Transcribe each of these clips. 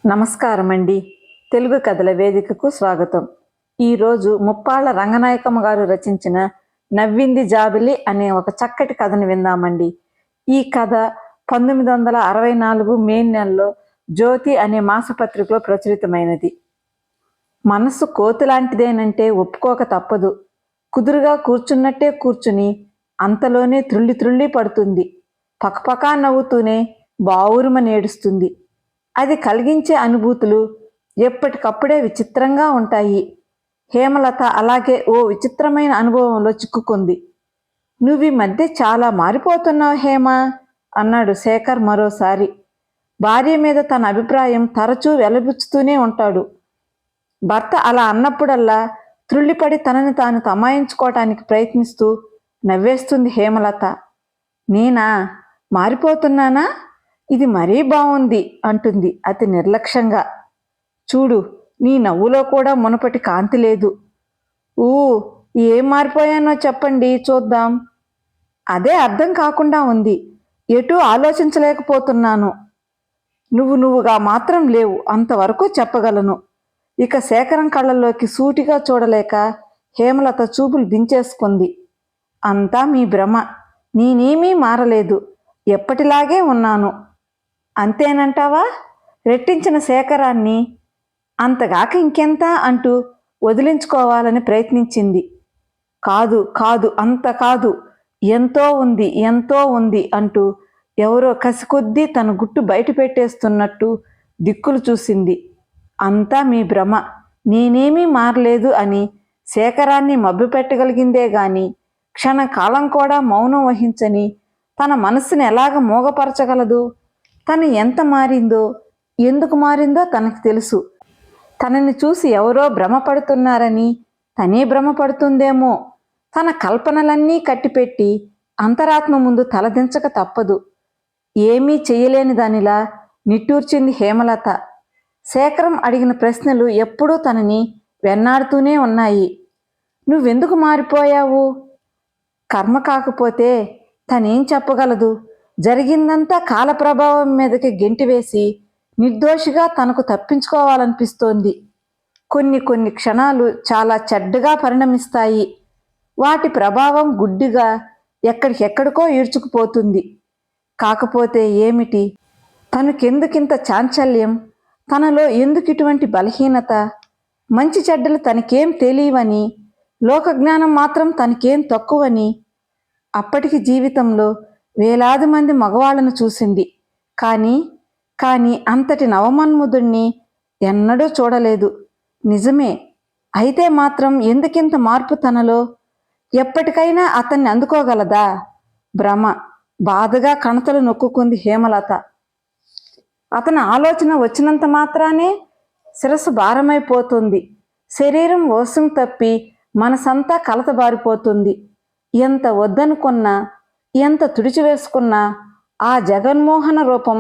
నమస్కారం అండి. తెలుగు కథల వేదికకు స్వాగతం. ఈరోజు ముప్పాళ్ళ రంగనాయకమ్మ గారు రచించిన నవ్వింది జాబిలి అనే ఒక చక్కటి కథను విందామండి. ఈ కథ 1964 మే నెలలో జ్యోతి అనే మాసపత్రికలో ప్రచురితమైనది. మనసు కోతులాంటిదేనంటే ఒప్పుకోక తప్పదు. కుదురుగా కూర్చున్నట్టే కూర్చుని అంతలోనే త్రుళ్ళి పడుతుంది. పకపకా నవ్వుతూనే బావురుమని ఏడుస్తుంది. అది కలిగించే అనుభూతులు ఎప్పటికప్పుడే విచిత్రంగా ఉంటాయి. హేమలత అలాగే ఓ విచిత్రమైన అనుభవంలో చిక్కుకుంది. నువ్వు ఈ మధ్య చాలా మారిపోతున్నావు హేమా అన్నాడు శేఖర్ మరోసారి. భార్య మీద తన అభిప్రాయం తరచూ వెలబుచ్చుతూనే ఉంటాడు. భర్త అలా అన్నప్పుడల్లా త్రుళ్ళిపడి తనని తాను తమాయించుకోవటానికి ప్రయత్నిస్తూ నవ్వేస్తుంది హేమలత. నేనా మారిపోతున్నానా? ఇది మరీ బాగుంది అంటుంది అతి నిర్లక్ష్యంగా. చూడు, నీ నవ్వులో కూడా మునపటి కాంతి లేదు. ఏం మారిపోయానో చెప్పండి చూద్దాం. అదే అర్థం కాకుండా ఉంది. ఎటూ ఆలోచించలేకపోతున్నాను. నువ్వుగా మాత్రం లేవు, అంతవరకు చెప్పగలను. ఇక శేఖరం కళ్ళల్లోకి సూటిగా చూడలేక హేమలత చూపులు దించేసుకుంది. అంతా మీ భ్రమ. నేనేమీ మారలేదు, ఎప్పటిలాగే ఉన్నాను. అంతేనంటావా? రెట్టించిన శేఖరాన్ని అంతగాక ఇంకెంత అంటూ వదిలించుకోవాలని ప్రయత్నించింది. కాదు అంత కాదు, ఎంతో ఉంది అంటూ ఎవరో కసికొద్దీ తన గుట్టు బయట పెట్టేస్తున్నట్టు దిక్కులు చూసింది. అంతా మీ భ్రమ, నేనేమీ మారలేదు అని శేఖరాన్ని మభ్యపెట్టగలిగిందే గాని క్షణకాలం కూడా మౌనం వహించని తన మనస్సుని ఎలాగ మోగపరచగలదు? తను ఎంత మారిందో, ఎందుకు మారిందో తనకు తెలుసు. తనని చూసి ఎవరో భ్రమపడుతున్నారని తనే భ్రమపడుతుందేమో. తన కల్పనలన్నీ కట్టిపెట్టి అంతరాత్మ ముందు తలదించక తప్పదు. ఏమీ చెయ్యలేని దానిలా నిట్టూర్చింది హేమలత. శేఖరం అడిగిన ప్రశ్నలు ఎప్పుడూ తనని వెన్నాడుతూనే ఉన్నాయి. నువ్వెందుకు మారిపోయావు? కర్మ కాకపోతే తనేం చెప్పగలదు? జరిగిందంతా కాలప్రభావం మీదకి గెంటివేసి నిర్దోషిగా తనకు తప్పించుకోవాలనిపిస్తోంది. కొన్ని క్షణాలు చాలా చెడ్డగా పరిణమిస్తాయి. వాటి ప్రభావం గుడ్డిగా ఎక్కడికెక్కడికో ఈడ్చుకుపోతుంది. కాకపోతే ఏమిటి? తనకెందుకింత చాంచల్యం? తనలో ఎందుకు ఇటువంటి బలహీనత? మంచి చెడ్డలు తనకేం తెలియవని, లోకజ్ఞానం మాత్రం తనకేం తక్కువని. అప్పటికి జీవితంలో వేలాది మంది మగవాళ్లను చూసింది. కానీ అంతటి నవమన్ముదుణ్ణి ఎన్నడూ చూడలేదు. నిజమే. అయితే మాత్రం ఎందుకింత మార్పు తనలో? ఎప్పటికైనా అతన్ని అందుకోగలదా? భ్రమ. బాధగా కణతలు నొక్కుకుంది హేమలత. అతని ఆలోచన వచ్చినంత మాత్రానే శిరస్సు భారమైపోతుంది. శరీరం ఓసం తప్పి మనసంతా కలతబారిపోతుంది. ఎంత వద్దనుకున్నా, ఎంత తుడిచివేసుకున్నా ఆ జగన్మోహన రూపం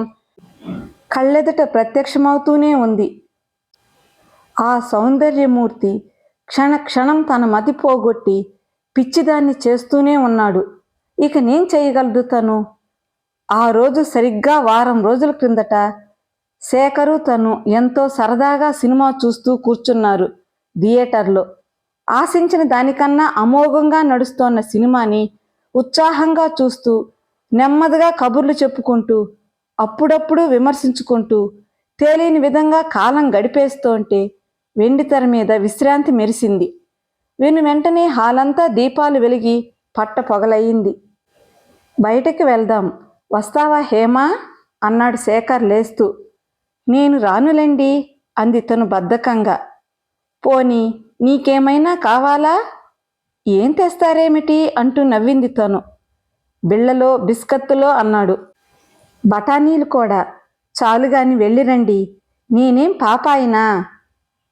కళ్ళెదుట ప్రత్యక్షమవుతూనే ఉంది. ఆ సౌందర్యమూర్తి క్షణం తన మతి పోగొట్టి పిచ్చిదాన్ని చేస్తూనే ఉన్నాడు. ఇక నేను చేయగలదు తను? ఆ రోజు సరిగ్గా వారం రోజుల క్రిందట శేఖరు తను ఎంతో సరదాగా సినిమా చూస్తూ కూర్చున్నారు థియేటర్లో. ఆశించిన దానికన్నా అమోఘంగా నడుస్తోన్న సినిమాని ఉత్సాహంగా చూస్తూ, నెమ్మదిగా కబుర్లు చెప్పుకుంటూ, అప్పుడప్పుడు విమర్శించుకుంటూ తేలిని విధంగా కాలం గడిపేస్తోంటే వెండితెర మీద విశ్రాంతి మెరిసింది. వెంటనే హాలంతా దీపాలు వెలిగి పట్ట పొగలయ్యింది. బయటకి వెళ్దాం, వస్తావా హేమా అన్నాడు శేఖర్ లేస్తూ. నేను రానులేండి అంది తను బద్ధకంగా. పోనీ నీకేమైనా కావాలా? ఏం తెస్తారేమిటి అంటూ నవ్వింది తను. బిళ్ళలో బిస్కత్తులో అన్నాడు. బఠానీలు కూడా చాలుగాని వెళ్ళిరండి. నేనేం పాపాయినా?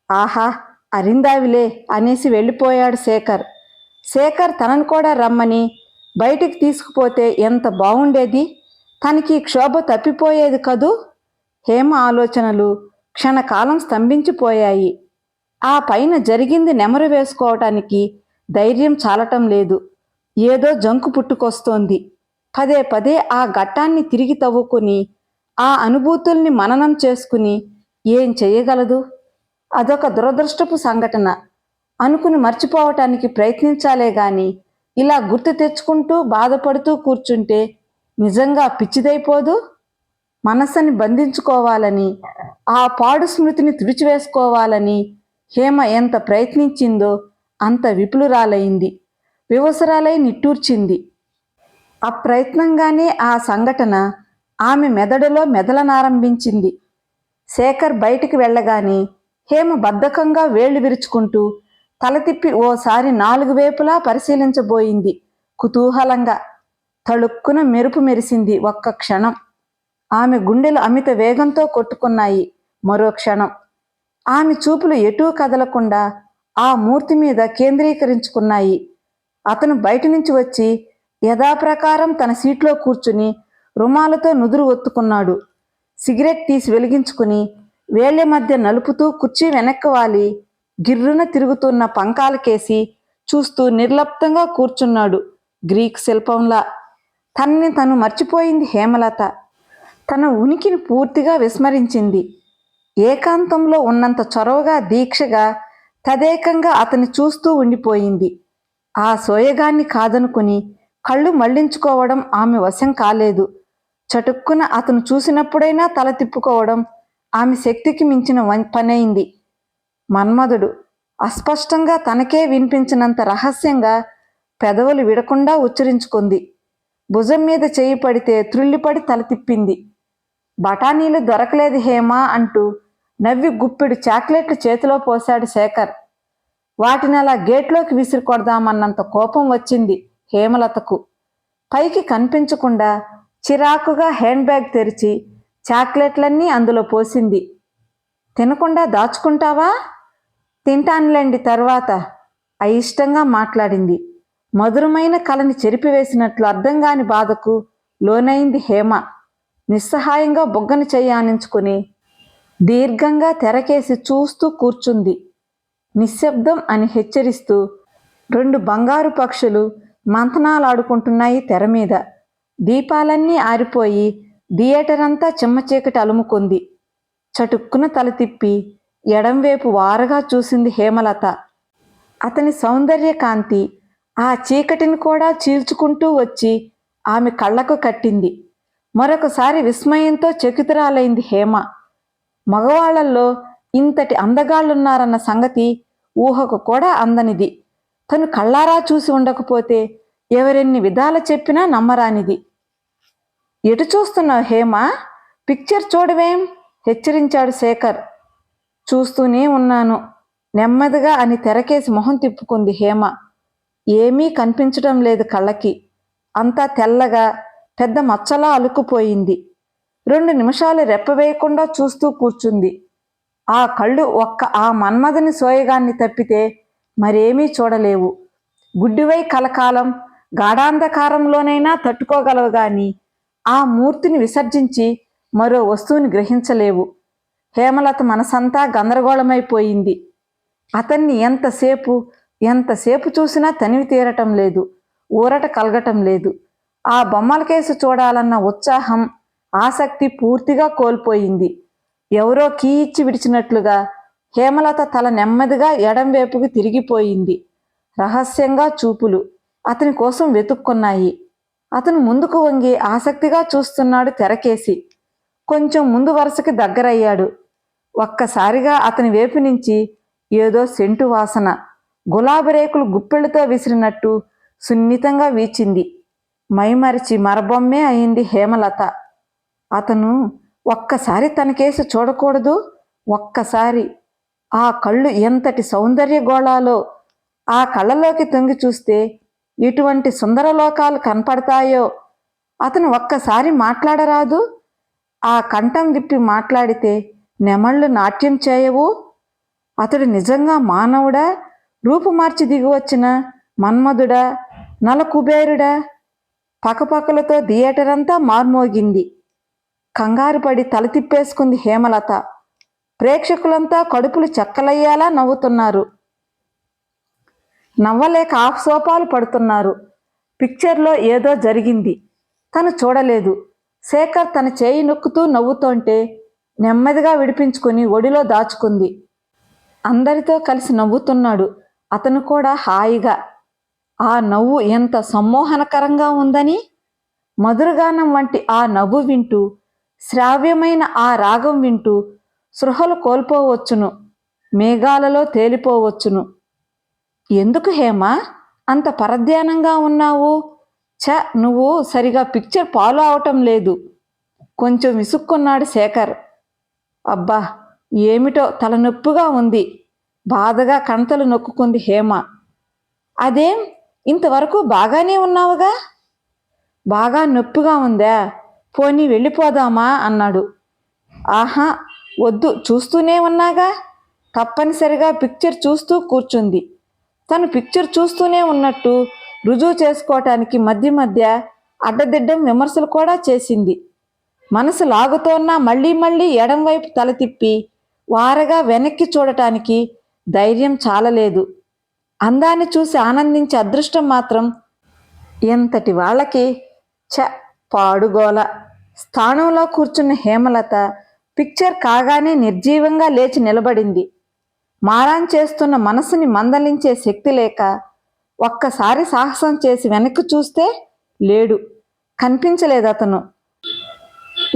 ఆహా, అరిందావిలే అనేసి వెళ్ళిపోయాడు శేఖర్. శేఖర్ తనను కూడా రమ్మని బయటికి తీసుకుపోతే ఎంత బాగుండేది. తనకి క్షోభ తప్పిపోయేది కదూ. హేమ ఆలోచనలు క్షణకాలం స్తంభించిపోయాయి. ఆ పైన జరిగింది నెమరు వేసుకోవటానికి ధైర్యం చాలటం లేదు. ఏదో జంకు పుట్టుకొస్తోంది. పదే ఆ ఘట్టాన్ని తిరిగి తవ్వుకుని ఆ అనుభూతుల్ని మననం చేసుకుని ఏం చెయ్యగలదు? అదొక దురదృష్టపు సంఘటన అనుకుని మర్చిపోవటానికి ప్రయత్నించాలే గాని ఇలా గుర్తు తెచ్చుకుంటూ బాధపడుతూ కూర్చుంటే నిజంగా పిచ్చిదైపోదు? మనస్సుని బంధించుకోవాలని, ఆ పాడు స్మృతిని తుడిచివేసుకోవాలని హేమ ఎంత ప్రయత్నించిందో అంత విపులురాలైంది, వివసరాలై నిట్టూర్చింది. అప్రయత్నంగానే ఆ సంఘటన ఆమె మెదడులో మెదలనారంభించింది. శేఖర్ బయటికి వెళ్ళగానే హేమ బద్ధకంగా వేళ్లు విరుచుకుంటూ తల తిప్పి ఓసారి 4 వైపులా పరిశీలించబోయింది. కుతూహలంగా తళుక్కున మెరుపు మెరిసింది. ఒక్క క్షణం ఆమె గుండెలు అమిత వేగంతో కొట్టుకున్నాయి. మరో క్షణం ఆమె చూపులు ఎటూ కదలకుండా ఆ మూర్తి మీద కేంద్రీకరించుకున్నాయి. అతను బయట నుంచి వచ్చి యథాప్రకారం తన సీట్లో కూర్చుని రుమాలతో నుదురు ఒత్తుకున్నాడు. సిగరెట్ తీసి వెలిగించుకుని వేళ్ల మధ్య నలుపుతూ కుర్చీ వెనక్కి వాలి గిర్రున తిరుగుతున్న పంకాలకేసి చూస్తూ నిర్లిప్తంగా కూర్చున్నాడు. గ్రీకు శిల్పంలా తనని తను మర్చిపోయింది హేమలత. తన ఉనికిని పూర్తిగా విస్మరించింది. ఏకాంతంలో ఉన్నంత చొరవగా, దీక్షగా, తదేకంగా అతన్ని చూస్తూ ఉండిపోయింది. ఆ సోయగాన్ని కాదనుకుని కళ్ళు మళ్లించుకోవడం ఆమె వశం కాలేదు. చటుక్కున అతను చూసినప్పుడైనా తల తిప్పుకోవడం ఆమె శక్తికి మించిన పనైంది. మన్మధుడు అస్పష్టంగా తనకే వినిపించినంత రహస్యంగా పెదవులు విడకుండా ఉచ్చరించుకుంది. భుజం మీద చేయి పడితే త్రుళ్ళిపడి తల తిప్పింది. బఠానీలు దొరకలేదు హేమా అంటూ నవ్వి గుప్పెడు చాక్లెట్లు చేతిలో పోశాడు శేఖర్. వాటిని అలా గేట్లోకి విసిరి కొడదామన్నంత కోపం వచ్చింది హేమలతకు. పైకి కనిపించకుండా చిరాకుగా హ్యాండ్ బ్యాగ్ తెరిచి చాక్లెట్లన్నీ అందులో పోసింది. తినకుండా దాచుకుంటావా? తింటానులేండి తర్వాత, అయిష్టంగా మాట్లాడింది. మధురమైన కలని చెరిపివేసినట్లు అర్థం కాని బాధకు లోనైంది హేమ. నిస్సహాయంగా బొగ్గను చెయ్యానించుకుని దీర్ఘంగా తెరకేసి చూస్తూ కూర్చుంది. నిశ్శబ్దం అని హెచ్చరిస్తూ 2 బంగారు పక్షులు మంతనాలాడుకుంటున్నాయి తెర మీద. దీపాలన్నీ ఆరిపోయి థియేటర్ అంతా చిమ్మచీకటి అలుముకుంది. చటుక్కున తల తిప్పి ఎడంవైపు వారగా చూసింది హేమలత. అతని సౌందర్య కాంతి ఆ చీకటిని కూడా చీల్చుకుంటూ వచ్చి ఆమె కళ్ళకు కట్టింది. మరొకసారి విస్మయంతో చకితురాలైంది హేమ. మగవాళ్లల్లో ఇంతటి అందగాళ్లున్నారన్న సంగతి ఊహకు కూడా అందనిది. తను కళ్ళారా చూసి ఉండకపోతే ఎవరెన్ని విధాల చెప్పినా నమ్మరానిది. ఎటు చూస్తున్నావు హేమ? పిక్చర్ చూడవేం? హెచ్చరించాడు శేఖర్. చూస్తూనే ఉన్నాను నెమ్మదిగా అని తెరకేసి మొహం తిప్పుకుంది హేమ. ఏమీ కనిపించడం లేదు కళ్ళకి. అంతా తెల్లగా పెద్ద మచ్చలా అలుక్కుపోయింది. 2 నిమిషాలు రెప్పవేయకుండా చూస్తూ కూర్చుంది. ఆ కళ్ళు ఒక్క ఆ మన్మథుని సోయగాన్ని తప్పితే మరేమీ చూడలేవు. గుడ్డివై కలకాలం గాఢాంధకారంలోనైనా తట్టుకోగలవు గాని ఆ మూర్తిని విసర్జించి మరో వస్తువుని గ్రహించలేవు. హేమలత మనసంతా గందరగోళమైపోయింది. అతన్ని ఎంతసేపు చూసినా తనివి తీరటం లేదు, ఊరట కలగటం లేదు. ఆ బొమ్మలకేసి చూడాలన్న ఉత్సాహం, ఆసక్తి పూర్తిగా కోల్పోయింది. ఎవరో కీ ఇచ్చి విడిచినట్లుగా హేమలత తల నెమ్మదిగా ఎడంవైపుకి తిరిగిపోయింది. రహస్యంగా చూపులు అతని కోసం వెతుక్కున్నాయి. అతను ముందుకు వంగి ఆసక్తిగా చూస్తున్నాడు తెరకేసి. కొంచెం ముందు వరుసకి దగ్గరయ్యాడు. ఒక్కసారిగా అతని వైపు నుంచి ఏదో సెంటు వాసన, గులాబీ రేకులు గుప్పెళ్లతో విసిరినట్టు సున్నితంగా వీచింది. మైమరిచి మరబొమ్మే అయింది హేమలత. అతను ఒక్కసారి తనకేసి చూడకూడదు? ఒక్కసారి ఆ కళ్ళు ఎంతటి సౌందర్య గోళాలో! ఆ కళ్ళలోకి తొంగి చూస్తే ఎటువంటి సుందర లోకాలు కనపడతాయో! అతను ఒక్కసారి మాట్లాడరాదు? ఆ కంఠం విప్పి మాట్లాడితే నెమళ్ళు నాట్యం చేయవు? అతడు నిజంగా మానవుడా? రూపుమార్చి దిగివచ్చిన మన్మధుడా? నలకుబేరుడా? పకపకలతో థియేటర్ అంతా మార్మోగింది. కంగారుపడి తల తిప్పేసుకుంది హేమలత. ప్రేక్షకులంతా కడుపులు చెక్కలయ్యేలా నవ్వుతున్నారు. నవ్వలేక ఆఫ్సోపాలు పడుతున్నారు. పిక్చర్లో ఏదో జరిగింది, తను చూడలేదు. శేఖర్ తన చేయి నొక్కుతూ నవ్వుతోంటే నెమ్మదిగా విడిపించుకుని ఒడిలో దాచుకుంది. అందరితో కలిసి నవ్వుతున్నాడు అతను కూడా హాయిగా. ఆ నవ్వు ఎంత సమ్మోహనకరంగా ఉందని! మధురగానం వంటి ఆ నవ్వు వింటూ, శ్రావ్యమైన ఆ రాగం వింటూ సృహలు కోల్పోవచ్చును, మేఘాలలో తేలిపోవచ్చును. ఎందుకు హేమ అంత పరధ్యానంగా ఉన్నావు? నువ్వు సరిగా పిక్చర్ ఫాలో అవటం లేదు. కొంచెం విసుక్కున్నాడు శేఖర్. అబ్బా, ఏమిటో తలనొప్పిగా ఉంది. బాధగా కణతలు నొక్కుంది హేమ. అదేం, ఇంతవరకు బాగానే ఉన్నావుగా? బాగా నొప్పిగా ఉందా? పోనీ వెళ్ళిపోదామా అన్నాడు. ఆహా వద్దు, చూస్తూనే ఉన్నాగా. తప్పనిసరిగా పిక్చర్ చూస్తూ కూర్చుంది. తను పిక్చర్ చూస్తూనే ఉన్నట్టు రుజువు చేసుకోవటానికి మధ్య మధ్య అడ్డదిడ్డం విమర్శలు కూడా చేసింది. మనసు లాగుతోన్నా మళ్ళీ మళ్ళీ ఎడంవైపు తల తిప్పి వారగా వెనక్కి చూడటానికి ధైర్యం చాలలేదు. అందాన్ని చూసి ఆనందించే అదృష్టం మాత్రం ఎంతటి వాళ్ళకి! పాడుగోల. స్థానంలో కూర్చున్న హేమలత పిక్చర్ కాగానే నిర్జీవంగా లేచి నిలబడింది. మారాన్ చేస్తున్న మనసుని మందలించే శక్తి లేక ఒక్కసారి సాహసం చేసి వెనక్కి చూస్తే లేడు, కనిపించలేదు అతను.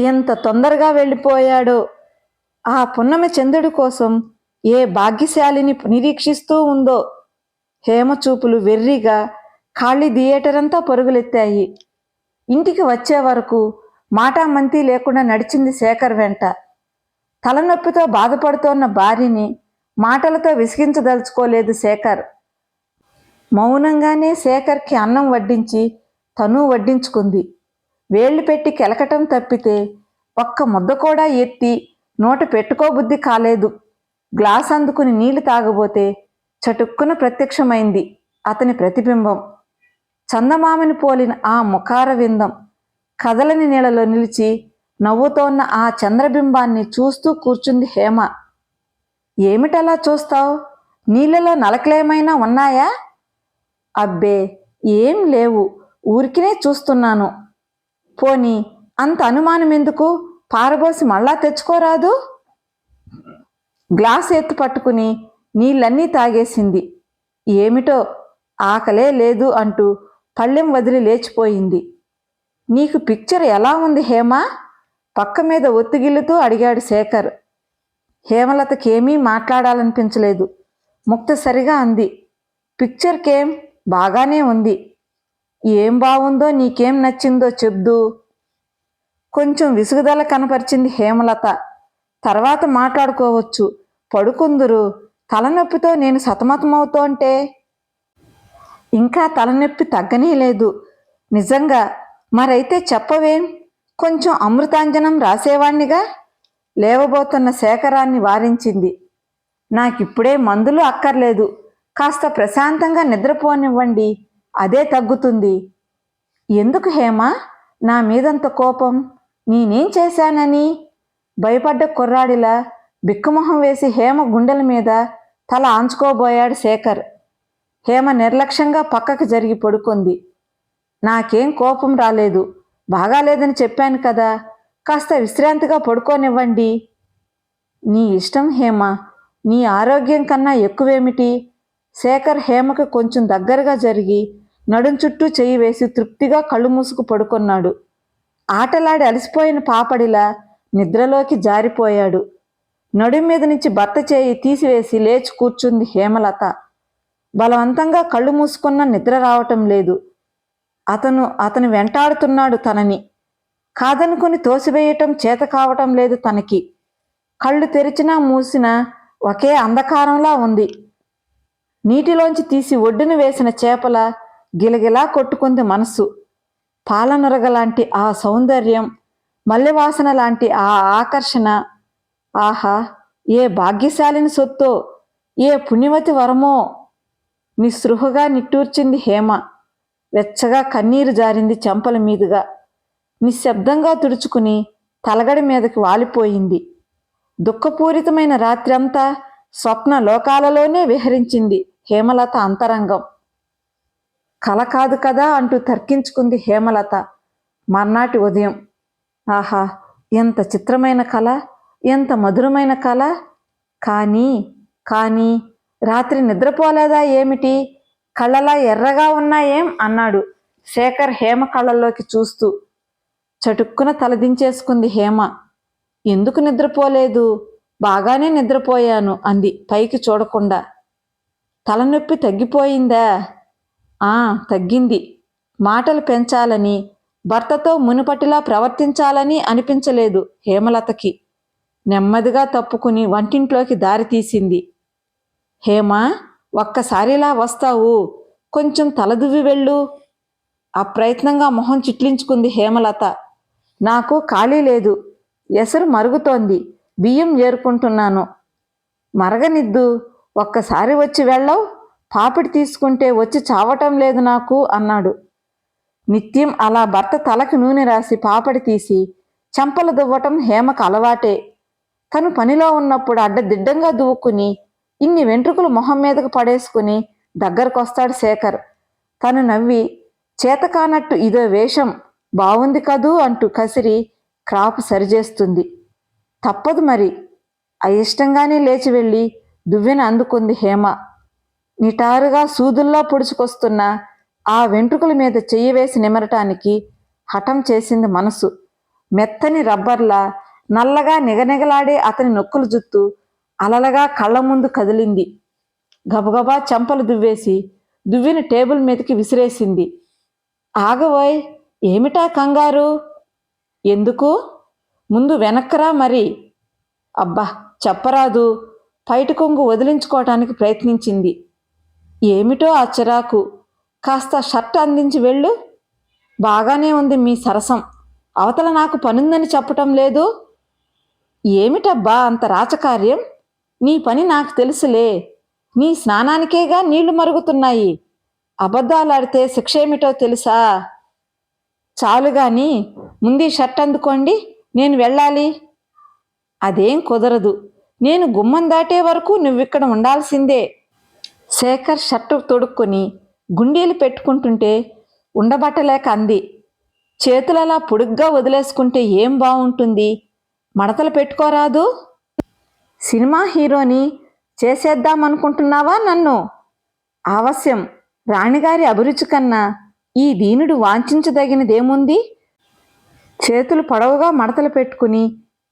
ఎంత తొందరగా వెళ్ళిపోయాడో! ఆ పున్నమి చంద్రుడి కోసం ఏ భాగ్యశాలిని నిరీక్షిస్తూ ఉందో! హేమ చూపులు వెర్రిగా ఖాళీ థియేటర్ అంతా పరుగులెత్తాయి. ఇంటికి వచ్చే వరకు మాటామంతి లేకుండా నడిచింది శేఖర్ వెంట. తలనొప్పితో బాధపడుతోన్న భార్యని మాటలతో విసిగించదలుచుకోలేదు శేఖర్. మౌనంగానే శేఖర్కి అన్నం వడ్డించి తను వడ్డించుకుంది. వేళ్లు పెట్టి కెలకటం తప్పితే ఒక్క ముద్ద కూడా ఎత్తి నోట పెట్టుకోబుద్ధి కాలేదు. గ్లాస్ అందుకుని నీళ్లు తాగబోతే చటుక్కున ప్రత్యక్షమైంది అతని ప్రతిబింబం. చందమామని పోలిన ఆ ముఖార విందం. కదలని నీళ్ళలో నిలిచి నవ్వుతోన్న ఆ చంద్రబింబాన్ని చూస్తూ కూర్చుంది హేమ. ఏమిటలా చూస్తావు? నీళ్ళలో నలకలేమైనా ఉన్నాయా? అబ్బే, ఏం లేవు, ఊరికినే చూస్తున్నాను. పోనీ అంత అనుమానం ఎందుకు? పారబోసి మళ్ళా తెచ్చుకోరాదు? గ్లాస్ ఎత్తు పట్టుకుని నీళ్ళన్నీ తాగేసింది. ఏమిటో ఆకలే లేదు అంటూ పళ్ళెం వదిలి లేచిపోయింది. నీకు పిక్చర్ ఎలా ఉంది హేమా? పక్క మీద ఒత్తిగిల్లుతూ అడిగాడు శేఖర్. హేమలతకేమీ మాట్లాడాలనిపించలేదు. ముక్తసరిగా అంది, పిక్చర్కేం, బాగానే ఉంది. ఏం బాగుందో, నీకేం నచ్చిందో చెప్దు. కొంచెం విసుగుదల కనపరిచింది హేమలత. తర్వాత మాట్లాడుకోవచ్చు, పడుకుందురు. తలనొప్పితో నేను సతమతమవుతోంటే. ఇంకా తలనొప్పి తగ్గనే లేదు. నిజంగా? మరైతే చెప్పవేం, కొంచెం అమృతాంజనం రాసేవాణ్ణిగా. లేవబోతున్న శేఖరాన్ని వారించింది. నాకిప్పుడే మందులు అక్కర్లేదు, కాస్త ప్రశాంతంగా నిద్రపోనివ్వండి, అదే తగ్గుతుంది. ఎందుకు హేమ నా మీదంత కోపం? నేనేం చేశానని? భయపడ్డ కుర్రాడిలా బిక్కుమొహం వేసి హేమ గుండెల మీద తల ఆంచుకోబోయాడు శేఖర్. హేమ నిర్లక్ష్యంగా పక్కకు జరిగి పడుకుంది. నాకేం కోపం రాలేదు, బాగాలేదని చెప్పాను కదా, కాస్త విశ్రాంతిగా పడుకోనివ్వండి. నీ ఇష్టం హేమ, నీ ఆరోగ్యం కన్నా ఎక్కువేమిటి? శేఖర్ హేమకు కొంచెం దగ్గరగా జరిగి నడుం చుట్టూ చెయ్యి వేసి తృప్తిగా కళ్ళు మూసుకు పడుకున్నాడు. ఆటలాడి అలసిపోయిన పాపడిలా నిద్రలోకి జారిపోయాడు. నడుం మీద నుంచి భర్త చేయి తీసివేసి లేచి కూర్చుంది హేమలత. బలవంతంగా కళ్ళు మూసుకున్నా నిద్ర రావటం లేదు. అతను వెంటాడుతున్నాడు తనని. కాదనుకుని తోసివేయటం చేత కావటం లేదు తనకి. కళ్ళు తెరిచినా మూసినా ఒకే అంధకారంలా ఉంది. నీటిలోంచి తీసి ఒడ్డున వేసిన చేపల గిలగిలా కొట్టుకుంది మనస్సు. పాలనొరగలాంటి ఆ సౌందర్యం, మల్లెవాసన లాంటి ఆ ఆకర్షణ, ఆహా, ఏ భాగ్యశాలిని సొత్తో, ఏ పుణ్యవతి వరమో! నిస్పృహగా నిట్టూర్చింది హేమ. వెచ్చగా కన్నీరు జారింది చెంపల మీదుగా. నిశ్శబ్దంగా తుడుచుకుని తలగడి మీదకి వాలిపోయింది. దుఃఖపూరితమైన రాత్రంతా స్వప్న లోకాలలోనే విహరించింది హేమలత అంతరంగం. కల కాదు కదా అంటూ తర్కించుకుంది హేమలత. మర్నాటి ఉదయం, ఆహా, ఎంత చిత్రమైన కళ! ఎంత మధురమైన కల. కానీ కానీ రాత్రి నిద్రపోలేదా ఏమిటి? కళ్ళలా ఎర్రగా ఉన్నాయేం అన్నాడు శేఖర్ హేమ కళ్ళల్లోకి చూస్తూ. చటుక్కున తలదించేసుకుంది హేమ. ఎందుకు నిద్రపోలేదు? బాగానే నిద్రపోయాను అంది పైకి చూడకుండా. తలనొప్పి తగ్గిపోయిందా? తగ్గింది. మాటలు పెంచాలని, భర్తతో మునుపటిలా ప్రవర్తించాలని అనిపించలేదు హేమలతకి. నెమ్మదిగా తప్పుకుని వంటింట్లోకి దారి తీసింది. హేమ, ఒక్కసారిలా వస్తావు, కొంచెం తలదువ్వి వెళ్ళు. అప్రయత్నంగా మొహం చిట్లించుకుంది హేమలత. నాకు ఖాళీ లేదు, ఎసరు మరుగుతోంది, బియ్యం ఏరుకుంటున్నాను. మరగనిద్దు, ఒక్కసారి వచ్చి వెళ్ళవు, పాపిడి తీసుకుంటే వచ్చి చావటం లేదు నాకు అన్నాడు. నిత్యం అలా భర్త తలకి నూనె రాసి పాపడి తీసి చెంపలు దువ్వటం హేమకు అలవాటే. తను పనిలో ఉన్నప్పుడు అడ్డదిడ్డంగా దువ్వుకుని ఇన్ని వెంట్రుకలు మొహం మీదకు పడేసుకుని దగ్గరకొస్తాడు శేఖర్. తను నవ్వి, చేతకానట్టు ఇదో వేషం, బావుంది కదూ అంటూ కసిరి క్రాపు సరిచేస్తుంది. తప్పదు మరి. అయిష్టంగానే లేచి వెళ్ళి దువ్వెన అందుకుంది హేమ. నిటారుగా సూదుల్లా పొడుచుకొస్తున్న ఆ వెంట్రుకల మీద చెయ్యి వేసి నిమరటానికి హఠం చేసింది మనసు. మెత్తని రబ్బర్లా నల్లగా నిగనిగలాడే అతని నొక్కుల జుత్తు అలలగా కళ్ళ ముందు కదిలింది. గబగబా చెంపలు దువ్వేసి దువ్విన టేబుల్ మీదకి విసిరేసింది. ఆగవోయ్, ఏమిటా కంగారు? ఎందుకు? ముందు వెనక్కరా మరి. అబ్బా, చెప్పరాదు. పైటి కొంగు వదిలించుకోవటానికి ప్రయత్నించింది. ఏమిటో ఆ చిరాకు. కాస్త షర్ట్ అందించి వెళ్ళు. బాగానే ఉంది మీ సరసం, అవతల నాకు పనుందని చెప్పటం లేదు. ఏమిటబ్బా అంత రాచకార్యం? నీ పని నాకు తెలుసులే. నీ స్నానానికేగా నీళ్లు మరుగుతున్నాయి. అబద్ధాలాడితే శిక్ష ఏమిటో తెలుసా? చాలుగాని ముందీ షర్ట్ అందుకోండి, నేను వెళ్ళాలి. అదేం కుదరదు. నేను గుమ్మం దాటే వరకు నువ్విక్కడ ఉండాల్సిందే. శేఖర్ షర్టు తొడుక్కొని గుండీలు పెట్టుకుంటుంటే ఉండబట్టలేక అంది. చేతులలా పొడుగ్గా వదిలేసుకుంటే ఏం బాగుంటుంది? మడతలు పెట్టుకోరాదు? సినిమా హీరోని చేసేద్దామనుకుంటున్నావా నన్ను? ఆవశ్యం. రాణిగారి అభిరుచి కన్నా ఈ దీనుడు వాంఛించదగినదేముంది? చేతులు పొడవుగా మడతలు పెట్టుకుని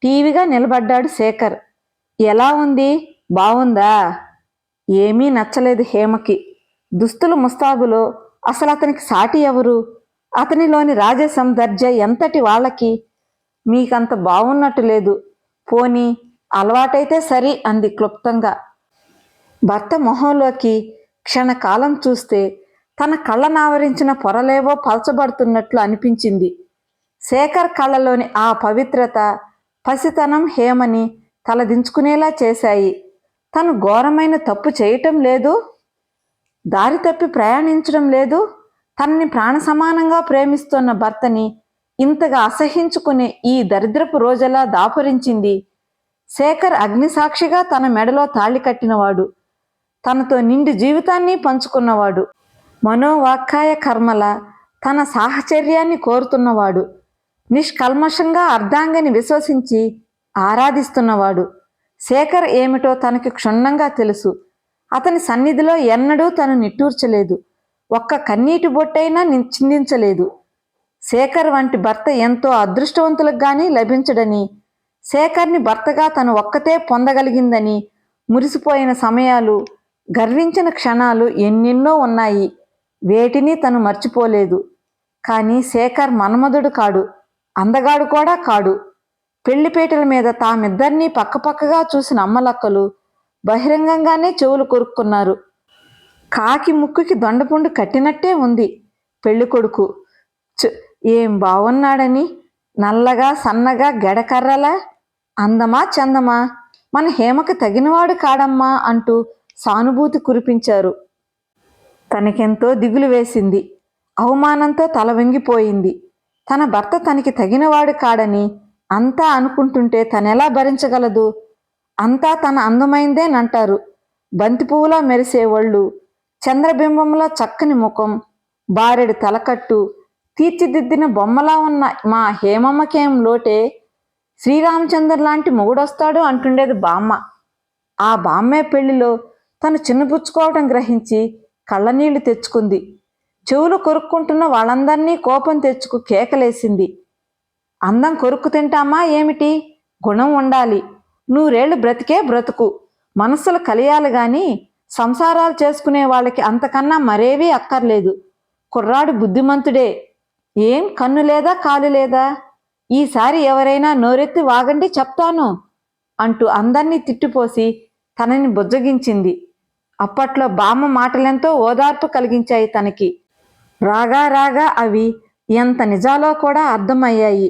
టీవీగా నిలబడ్డాడు శేఖర్. ఎలా ఉంది? బావుందా? ఏమీ నచ్చలేదు హేమకి. దుస్తులు ముస్తాబులో అసలు అతనికి సాటి ఎవరు? అతనిలోని రాజసం దర్జా ఎంతటి వాళ్ళకి? మీకంత బావున్నట్టు లేదు. పోనీ అలవాటైతే సరి అంది క్లుప్తంగా. భర్త మొహంలోకి క్షణకాలం చూస్తే తన కళ్ళనావరించిన పొరలేవో పలచబడుతున్నట్లు అనిపించింది. శేఖర్ కళ్ళలోని ఆ పవిత్రత, పసితనం హేమని తలదించుకునేలా చేశాయి. తను ఘోరమైన తప్పు చేయటం లేదు, దారి తప్పి ప్రయాణించడం లేదు. తనని ప్రాణ సమానంగా ప్రేమిస్తున్న భర్తని ఇంతగా అసహించుకునే ఈ దరిద్రపు రోజలా దాపురించింది. శేఖర్ అగ్నిసాక్షిగా తన మెడలో తాళి కట్టినవాడు, తనతో నిండి జీవితాన్ని పంచుకున్నవాడు, మనోవాక్కాయ కర్మల తన సాహచర్యాన్ని కోరుతున్నవాడు, నిష్కల్మషంగా అర్ధాంగిని విశ్వసించి ఆరాధిస్తున్నవాడు. శేఖర్ ఏమిటో తనకి క్షుణ్ణంగా తెలుసు. అతని సన్నిధిలో ఎన్నడూ తను నిట్టూర్చలేదు, ఒక్క కన్నీటి బొట్టైనా చిందించలేదు. శేఖర్ వంటి భర్త ఎంతో అదృష్టవంతులకు గానీ లభించడని, శేఖర్ని భర్తగా తను ఒక్కతే పొందగలిగిందని మురిసిపోయిన సమయాలు, గర్వించిన క్షణాలు ఎన్నెన్నో ఉన్నాయి. వేటిని తను మర్చిపోలేదు. కానీ శేఖర్ మన్మధుడు కాడు, అందగాడు కూడా కాడు. పెళ్లిపేటల మీద తామిద్దరినీ పక్కపక్కగా చూసిన అమ్మలక్కలు బహిరంగంగానే చెవులు కొరుక్కున్నారు. కాకి ముక్కుకి దొండపుండు కట్టినట్టే ఉంది పెళ్లి కొడుకు. ఏం బాగున్నాడని, నల్లగా సన్నగా గెడకర్రలా, అందమా చందమా, మన హేమకు తగినవాడు కాడమ్మా అంటూ సానుభూతి కురిపించారు. తనకెంతో దిగులు వేసింది. అవమానంతో తల వంగిపోయింది. తన భర్త తనకి తగినవాడు కాడని అంతా అనుకుంటుంటే తనెలా భరించగలదు? అంతా తన అందమైందేనంటారు. బంతిపువ్వులా మెరిసే ఒళ్ళు, చంద్రబింబంలో చక్కని ముఖం, బారెడు తలకట్టు, తీర్చిదిద్దిన బొమ్మలా ఉన్న మా హేమమ్మకేం లోటే? శ్రీరామచంద్ర లాంటి మొగుడొస్తాడు అంటుండేది బామ్మ. ఆ బామ్మే పెళ్లిలో తను చిన్నపుచ్చుకోవటం గ్రహించి కళ్ళనీళ్లు తెచ్చుకుంది. చెవులు కొరుక్కుంటున్న వాళ్ళందరినీ కోపం తెచ్చుకు కేకలేసింది. అందం కొరుక్కు తింటామా ఏమిటి? గుణం ఉండాలి. నూరేళ్లు బ్రతికే బ్రతుకు. మనస్సులు కలియాలి గాని సంసారాలు చేసుకునే వాళ్ళకి అంతకన్నా మరేవీ అక్కర్లేదు. కుర్రాడు బుద్ధిమంతుడే. ఏం కన్ను లేదా కాలు లేదా? ఈసారి ఎవరైనా నోరెత్తి వాగండి చెప్తాను అంటూ అందర్నీ తిట్టిపోసి తనని బుజ్జగించింది. అప్పట్లో బామ్మ మాటలెంతో ఓదార్పు కలిగించాయి తనకి. రాగా రాగా అవి ఎంత నిజాలో కూడా అర్థమయ్యాయి.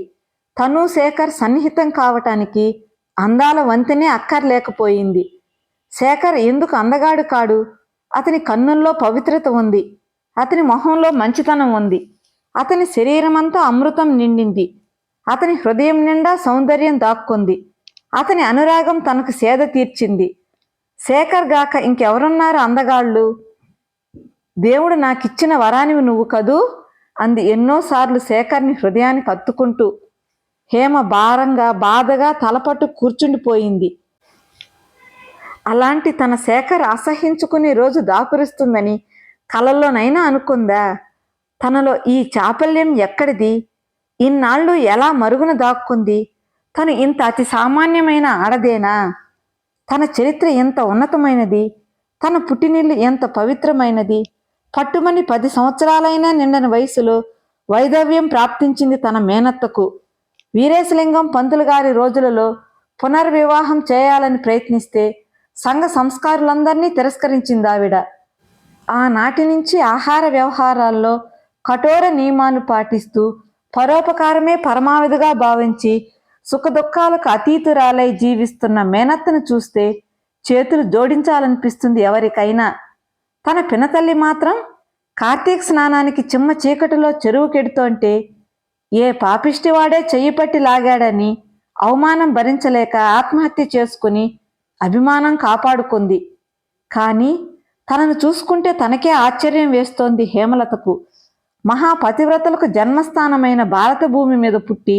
తను శేఖర్ సన్నిహితం కావటానికి అందాల వంతెనే అక్కర్లేకపోయింది. శేఖర్ ఎందుకు అందగాడు కాడు? అతని కన్నుల్లో పవిత్రత ఉంది. అతని మొహంలో మంచితనం ఉంది. అతని శరీరమంతా అమృతం నిండింది. అతని హృదయం నిండా సౌందర్యం దాక్కుంది. అతని అనురాగం తనకు సేద తీర్చింది. శేఖర్ గాక ఇంకెవరున్నారు అందగాళ్ళు? దేవుడు నాకిచ్చిన వరానివి నువ్వు కదూ అంది ఎన్నోసార్లు శేఖర్ని హృదయానికి హత్తుకుంటూ. హేమ భారంగా బాధగా తలపట్టు కూర్చుండిపోయింది. అలాంటి తన శేఖర్ అసహించుకునే రోజు దాపురిస్తుందని కలల్లోనైనా అనుకుందా? తనలో ఈ చాపల్యం ఎక్కడిది? ఇన్నాళ్ళు ఎలా మరుగున దాక్కుంది? తను ఇంత అతి సామాన్యమైన ఆడదేనా? తన చరిత్ర ఎంత ఉన్నతమైనది, తన పుట్టినిల్లు ఎంత పవిత్రమైనది. పట్టుమని 10 సంవత్సరాలైనా నిండని వయసులో వైధవ్యం ప్రాప్తించింది తన మేనత్తకు. వీరేశలింగం పంతులు గారి రోజులలో పునర్వివాహం చేయాలని ప్రయత్నిస్తే సంఘ సంస్కారులందరినీ తిరస్కరించిందావిడ. ఆనాటి నుంచి ఆహార వ్యవహారాల్లో కఠోర నియమాలు పాటిస్తూ పరోపకారమే పరమావధిగా భావించి సుఖదుఖాలకు అతీతురాలై జీవిస్తున్న మేనత్తను చూస్తే చేతులు జోడించాలనిపిస్తుంది ఎవరికైనా. తన పినతల్లి మాత్రం కార్తీక స్నానానికి చిమ్మ చీకటిలో చెరువుకెడుతోంటే ఏ పాపిష్టివాడే చెయ్యి పట్టి లాగాడని అవమానం భరించలేక ఆత్మహత్య చేసుకుని అభిమానం కాపాడుకుంది. కానీ తనను చూసుకుంటే తనకే ఆశ్చర్యం వేస్తోంది హేమలతకు. మహాపతివ్రతలకు జన్మస్థానమైన భారత భూమి మీద పుట్టి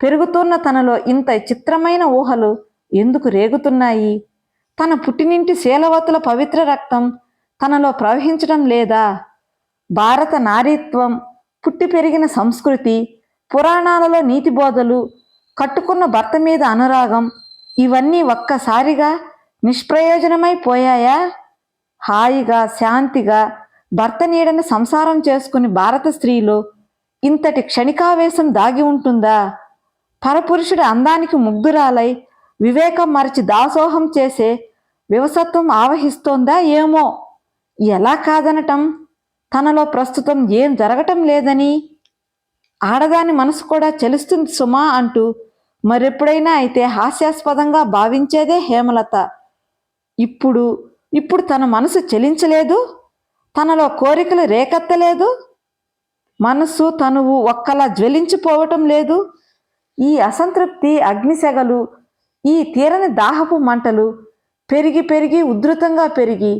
పెరుగుతున్న తనలో ఇంత చిత్రమైన ఊహలు ఎందుకు రేగుతున్నాయి? తన పుట్టినింటి శీలవతుల పవిత్ర రక్తం తనలో ప్రవహించడం లేదా? భారత నారీత్వం, పుట్టి పెరిగిన సంస్కృతి, పురాణాలలో నీతి బోధలు, కట్టుకున్న భర్త మీద అనురాగం ఇవన్నీ ఒక్కసారిగా నిష్ప్రయోజనమైపోయాయా? హాయిగా శాంతిగా భర్త నీడని సంసారం చేసుకుని భారత స్త్రీలో ఇంతటి క్షణికావేశం దాగి ఉంటుందా? పరపురుషుడి అందానికి ముగ్ధురాలై వివేకం మరచి దాసోహం చేసే వివసత్వం ఆవహిస్తోందా ఏమో? ఎలా కాదనటం? తనలో ప్రస్తుతం ఏం జరగటం లేదని. ఆడదాని మనసు కూడా చలిస్తుంది సుమా అంటూ మరెప్పుడైనా అయితే హాస్యాస్పదంగా భావించేదే హేమలత. ఇప్పుడు తన మనసు చలించలేదు, తనలో కోరికలు రేకెత్తలేదు, మనస్సు తనువు ఒక్కలా జ్వలించిపోవటం లేదు. ఈ అసంతృప్తి అగ్నిసెగలు, ఈ తీరని దాహపు మంటలు పెరిగి పెరిగి ఉధృతంగా పెరిగి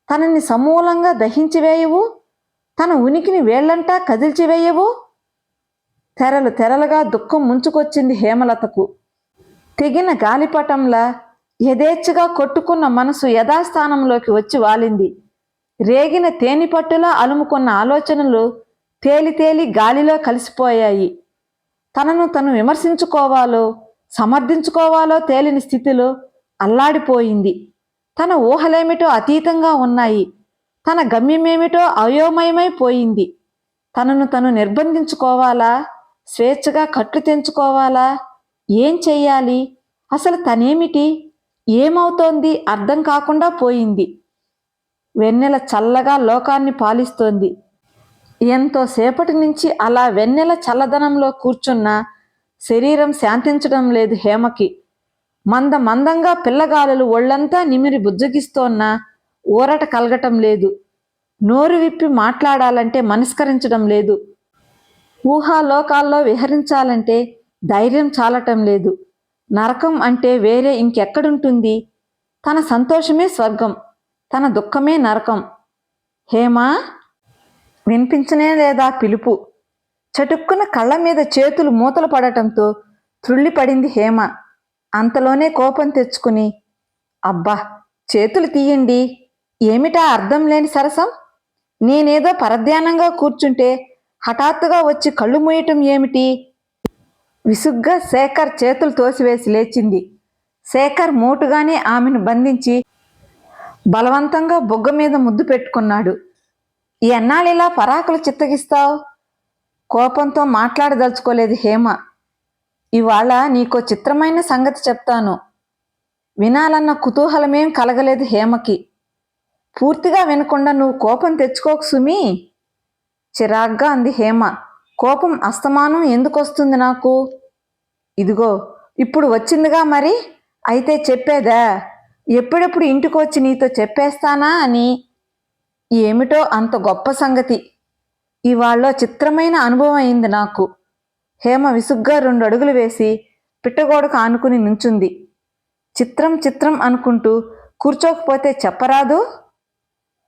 తనని సమూలంగా దహించివేయవు, తన ఉనికిని వేళ్లంటా కదిల్చివేయవు. తెరలు తెరలుగా దుఃఖం ముంచుకొచ్చింది హేమలతకు. తెగిన గాలిపటంలా యథేచ్ఛగా కొట్టుకున్న మనసు యథాస్థానంలోకి వచ్చి వాలింది. రేగిన తేనిపట్టులా అలుముకున్న ఆలోచనలు తేలి తేలి గాలిలో కలిసిపోయాయి. తనను తను విమర్శించుకోవాలో సమర్థించుకోవాలో తేలిని స్థితిలో అల్లాడిపోయింది. తన ఊహలేమిటో అతీతంగా ఉన్నాయి. తన గమ్యమేమిటో అయోమయమైపోయింది. తనను తను నిర్బంధించుకోవాలా, స్వేచ్ఛగా కట్లు తెంచుకోవాలా? ఏం చెయ్యాలి? అసలు తనేమిటి, ఏమవుతోంది అర్థం కాకుండా పోయింది. వెన్నెల చల్లగా లోకాన్ని పాలిస్తోంది. ఎంతో సేపటి నుంచి అలా వెన్నెల చల్లదనంలో కూర్చున్న శరీరం శాంతించడం లేదు హేమకి. మందంగా పిల్లగాలులు ఒళ్ళంతా నిమిరి బుజ్జగిస్తోన్న ఊరట కలగటం లేదు. నోరు విప్పి మాట్లాడాలంటే మనస్కరించడం లేదు. ఊహాలోకాల్లో విహరించాలంటే ధైర్యం చాలటం లేదు. నరకం అంటే వేరే ఇంకెక్కడుంటుంది? తన సంతోషమే స్వర్గం, తన దుఃఖమే నరకం. హేమా, వినిపించనే లేదా పిలుపు? చటుక్కున కళ్ళ మీద చేతులు మూతలు పడటంతో త్రుళ్ళిపడింది హేమ. అంతలోనే కోపం తెచ్చుకుని, అబ్బా, చేతులు తీయండి, ఏమిటా అర్థం లేని సరసం? నేనేదో పరధ్యానంగా కూర్చుంటే హఠాత్తుగా వచ్చి కళ్ళు మూయటం ఏమిటి? విసుగ్గా శేఖర్ చేతులు తోసివేసి లేచింది. శేఖర్ మోటుగానే ఆమెను బంధించి బలవంతంగా బొగ్గ మీద ముద్దు పెట్టుకున్నాడు. ఎన్నాళ్ళిలా పరాకులు చిత్తగిస్తావు? కోపంతో మాట్లాడదలుచుకోలేదు హేమ. ఇవాళ నీకో చిత్రమైన సంగతి చెప్తాను. వినాలన్న కుతూహలమేం కలగలేదు హేమకి. పూర్తిగా వినకుండా నువ్వు కోపం తెచ్చుకోకు సుమీ, చిరాగ్గా అంది హేమ. కోపం అస్తమానం ఎందుకొస్తుంది నాకు? ఇదిగో ఇప్పుడు వచ్చిందిగా మరి, అయితే చెప్పేదా? ఎప్పుడెప్పుడు ఇంటికొచ్చి నీతో చెప్పేస్తానా అని. ఏమిటో అంత గొప్ప సంగతి. ఇవాళ్ళ చిత్రమైన అనుభవం అయింది నాకు. హేమ విసుగ్గా 2 అడుగులు వేసి పిట్టగోడకు ఆనుకుని నుంచుంది. చిత్రం చిత్రం అనుకుంటూ కూర్చోకపోతే చెప్పరాదు?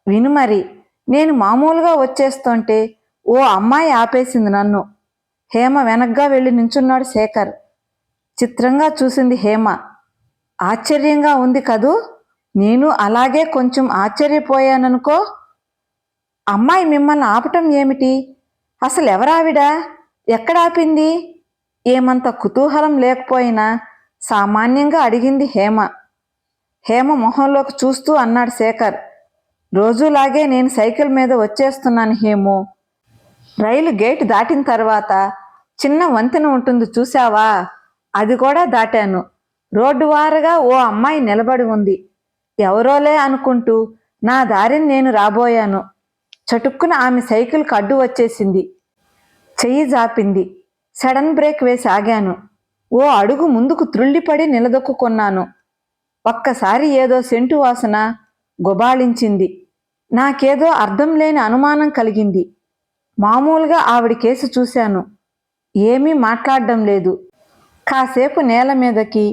విను మరి, నేను మామూలుగా వచ్చేస్తుంటే ఓ అమ్మాయి ఆపేసింది నన్ను. హేమ వెనగ్గా వెళ్ళి నించున్నాడు శేఖర్. చిత్రంగా చూసింది హేమ. ఆశ్చర్యంగా ఉంది కదూ? నేను అలాగే కొంచెం ఆశ్చర్యపోయాననుకో. అమ్మాయి మిమ్మల్ని ఆపటం ఏమిటి? అసలు ఎవరావిడ? ఎక్కడాపింది? ఏమంత కుతూహలం లేకపోయినా సామాన్యంగా అడిగింది హేమ. హేమ మొహంలోకి చూస్తూ అన్నాడు శేఖర్. రోజులాగే నేను సైకిల్ మీద వచ్చేస్తున్నాను హేము. రైలు గేటు దాటిన తర్వాత చిన్న వంతెన ఉంటుంది చూశావా? అది కూడా దాటాను. రోడ్డు వారుగా ఓ అమ్మాయి నిలబడి ఉంది. ఎవరోలే అనుకుంటూ నా దారిని నేను రాబోయాను. చటుక్కున ఆమె సైకిల్కి అడ్డు వచ్చేసింది. చెయ్యి జాపింది. సడన్ బ్రేక్ వేసి ఆగాను. ఓ అడుగు ముందుకు త్రుళ్ళిపడి నిలదొక్కున్నాను. ఒక్కసారి ఏదో సెంటు వాసన గుబాళించింది. నాకేదో అర్థం లేని అనుమానం కలిగింది. మామూలుగా ఆవిడ కేసు చూశాను. ఏమీ మాట్లాడడం లేదు. కాసేపు నేల మీదకి,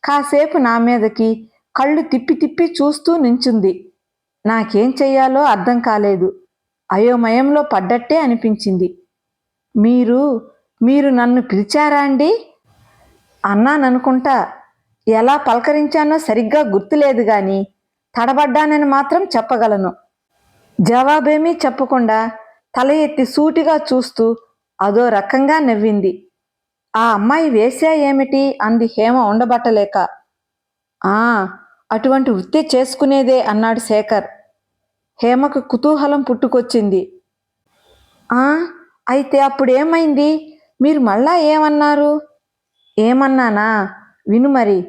కాసేపు నా మీదకి కళ్ళు తిప్పి తిప్పి చూస్తూ నించుంది. నాకేం చెయ్యాలో అర్థం కాలేదు. అయోమయంలో పడ్డట్టే అనిపించింది. మీరు నన్ను పిలిచారా అండి అన్నాననుకుంటా. ఎలా పలకరించానో సరిగ్గా గుర్తులేదు గాని తడబడ్డానని మాత్రం చెప్పగలను. జవాబేమీ చెప్పకుండా తల ఎత్తి సూటిగా చూస్తూ అదో రకంగా నవ్వింది. ఆ అమ్మాయి వేశ్యా ఏమిటి? అంది హేమ ఉండబట్టలేక. ఆ, అటువంటి వృత్తి చేసుకునేదే అన్నాడు శేఖర్. హేమకు కుతూహలం పుట్టుకొచ్చింది. ఆ, అయితే అప్పుడేమైంది? మీరు మళ్ళా ఏమన్నారు? ఏమన్నానా? విను మరి.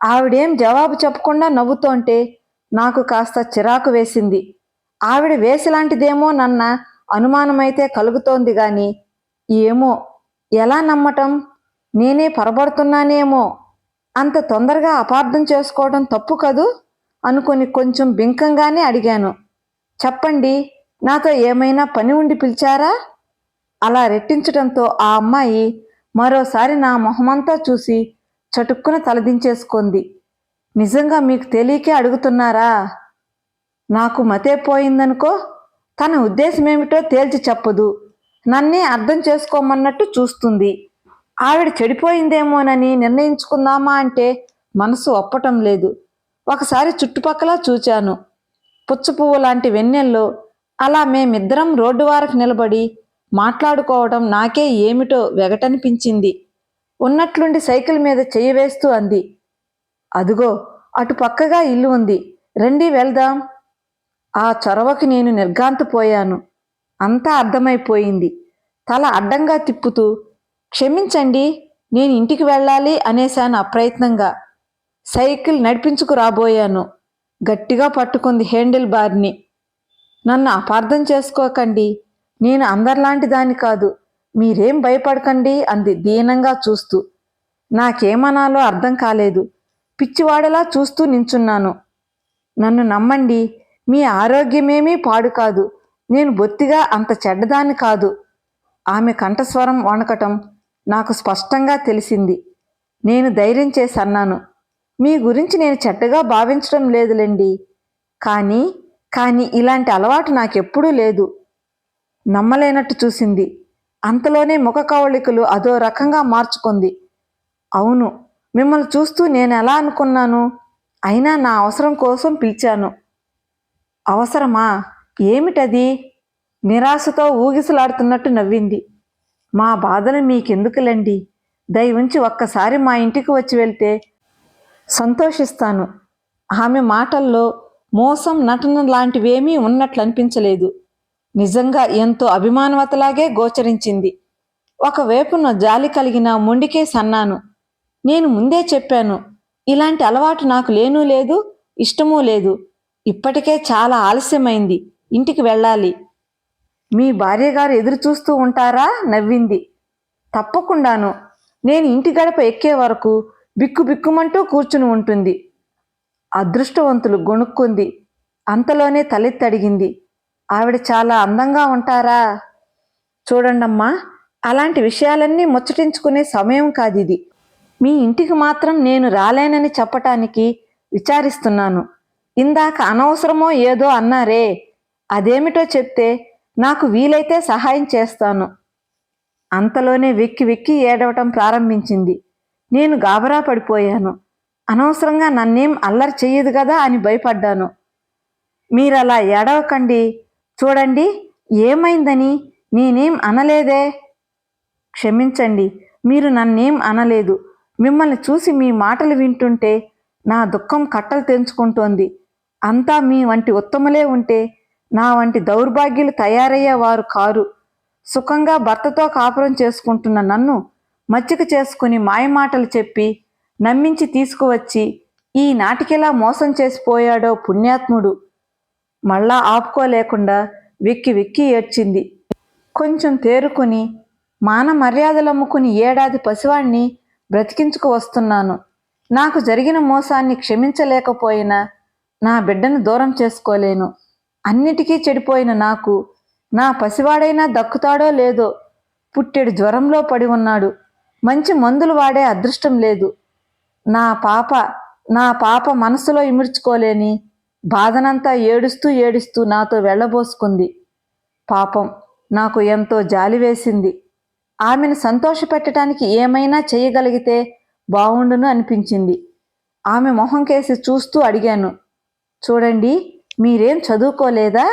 ఆవిడేం జవాబు చెప్పకుండా నవ్వుతోంటే నాకు కాస్త చిరాకు వేసింది. ఆవిడ వేసిలాంటిదేమో నన్న అనుమానమైతే కలుగుతోంది గాని ఏమో, ఎలా నమ్మటం? నేనే పొరబడుతున్నానేమో. అంత తొందరగా అపార్థం చేసుకోవడం తప్పు కదూ అనుకుని కొంచెం బింకంగానే అడిగాను. చెప్పండి, నాతో ఏమైనా పని ఉండి పిలిచారా? అలా రెట్టించటంతో ఆ అమ్మాయి మరోసారి నా మొహమంతా చూసి చటుక్కున తలదించేసుకుంది. నిజంగా మీకు తెలియకే అడుగుతున్నారా? నాకు మతే పోయిందనుకో. తన ఉద్దేశమేమిటో తేల్చి చెప్పదు. నన్నే అర్థం చేసుకోమన్నట్టు చూస్తుంది. ఆవిడ చెడిపోయిందేమోనని నిర్ణయించుకుందామా అంటే మనసు ఒప్పటం లేదు. ఒకసారి చుట్టుపక్కల చూచాను. పుచ్చపువ్వు లాంటి వెన్నెల్లో అలా మేమిద్దరం రోడ్డు వారకు నిలబడి మాట్లాడుకోవడం నాకే ఏమిటో వెగటనిపించింది. ఉన్నట్లుండి సైకిల్ మీద చెయ్యి వేస్తూ అంది, అదుగో అటు పక్కగా ఇల్లు ఉంది, రండి వెళ్దాం. ఆ చొరవకి నేను నిర్ఘాంతపోయాను. అంతా అర్థమైపోయింది. తల అడ్డంగా తిప్పుతూ, క్షమించండి, నేను ఇంటికి వెళ్ళాలి అనేశాను అప్రయత్నంగా. సైకిల్ నడిపించుకు రాబోయాను. గట్టిగా పట్టుకుంది హ్యాండిల్ బార్ని. నన్ను అపార్థం చేసుకోకండి, నేను అందరిలాంటి దాన్ని కాదు, మీరేం భయపడకండి అంది దీనంగా చూస్తూ. నాకేమనాలో అర్థం కాలేదు. పిచ్చివాడలా చూస్తూ నించున్నాను. నన్ను నమ్మండి, మీ ఆరోగ్యమేమీ పాడు కాదు. నేను బొత్తిగా అంత చెడ్డదాన్ని కాదు. ఆమె కంఠస్వరం వణకటం నాకు స్పష్టంగా తెలిసింది. నేను ధైర్యం చేసి అన్నాను, మీ గురించి నేను చెడ్డగా భావించడం లేదులేండి. కానీ ఇలాంటి అలవాటు నాకెప్పుడూ లేదు. నమ్మలేనట్టు చూసింది. అంతలోనే ముఖ కవళికలు అదో రకంగా మార్చుకుంది. అవును, మిమ్మల్ని చూస్తూ నేను ఎలా అనుకున్నాను? అయినా నా అవసరం కోసం పిలిచాను. అవసరమా? ఏమిటది? నిరాశతో ఊగిసలాడుతున్నట్టు నవ్వింది. మా బాధలు మీకెందుకులండి? దయవుంచి ఒక్కసారి మా ఇంటికి వచ్చి వెళ్తే సంతోషిస్తాను. ఆమె మాటల్లో మోసం, నటన లాంటివేమీ ఉన్నట్లు అనిపించలేదు. నిజంగా ఎంతో అభిమానవతలాగే గోచరించింది. ఒకవైపున జాలి కలిగిన మొండికే సన్నాను. నేను ముందే చెప్పాను, ఇలాంటి అలవాటు నాకు లేనూ లేదు, ఇష్టమూ లేదు. ఇప్పటికే చాలా ఆలస్యమైంది, ఇంటికి వెళ్ళాలి. మీ భార్యగారు ఎదురు చూస్తూ ఉంటారా? నవ్వింది. తప్పకుండాను. నేను ఇంటి గడప ఎక్కే వరకు బిక్కుబిక్కుమంటూ కూర్చుని ఉంటుంది. అదృష్టవంతులు, గొణుక్కుంది. అంతలోనే తలెత్తడిగింది. ఆవిడ చాలా అందంగా ఉంటారా? చూడండమ్మా, అలాంటి విషయాలన్నీ ముచ్చటించుకునే సమయం కాదిది. మీ ఇంటికి మాత్రం నేను రాలేనని చెప్పటానికి విచారిస్తున్నాను. ఇందాక అనవసరమో ఏదో అన్నారే, అదేమిటో చెప్తే నాకు వీలైతే సహాయం చేస్తాను. అంతలోనే వెక్కి వెక్కి ఏడవటం ప్రారంభించింది. నేను గాబరా పడిపోయాను. అనవసరంగా నన్నేం అల్లరి చెయ్యదు కదా అని భయపడ్డాను. మీరలా ఏడవకండి. చూడండి, ఏమైందని? నేనేం అనలేదే. క్షమించండి, మీరు నన్నేం అనలేదు. మిమ్మల్ని చూసి మీ మాటలు వింటుంటే నా దుఃఖం కట్టలు తెంచుకుంటోంది. అంతా మీ వంటి ఉత్తములే ఉంటే నా వంటి దౌర్భాగ్యులు తయారయ్యేవారు కారు. సుఖంగా భర్తతో కాపురం చేసుకుంటున్న నన్ను మచ్చిక చేసుకుని మాయమాటలు చెప్పి నమ్మించి తీసుకువచ్చి ఈ నాటికిలా మోసం చేసిపోయాడో పుణ్యాత్ముడు. మళ్ళా ఆపుకోలేకుండా వెక్కి వెక్కి ఏడ్చింది. కొంచెం తేరుకుని మాన మర్యాదలమ్ముకుని ఏడాది పసివాణ్ణి బ్రతికించుకు వస్తున్నాను. నాకు జరిగిన మోసాన్ని క్షమించలేకపోయినా నా బిడ్డను దూరం చేసుకోలేను. అన్నిటికీ చెడిపోయిన నాకు నా పసివాడైనా దక్కుతాడో లేదో. పుట్టెడు జ్వరంలో పడి ఉన్నాడు. మంచి మందులు వాడే అదృష్టం లేదు. నా పాప మనసులో ఇముడ్చుకోలేని బాధనంతా ఏడుస్తూ ఏడుస్తూ నాతో వెళ్ళబోసుకుంది. పాపం, నాకు ఎంతో జాలి వేసింది. ఆమెను సంతోషపెట్టడానికి ఏమైనా చేయగలిగితే బావుండును అనిపించింది. ఆమె మొహం కేసి చూస్తూ అడిగాను, చూడండి, మీరేం చదువుకోలేదా?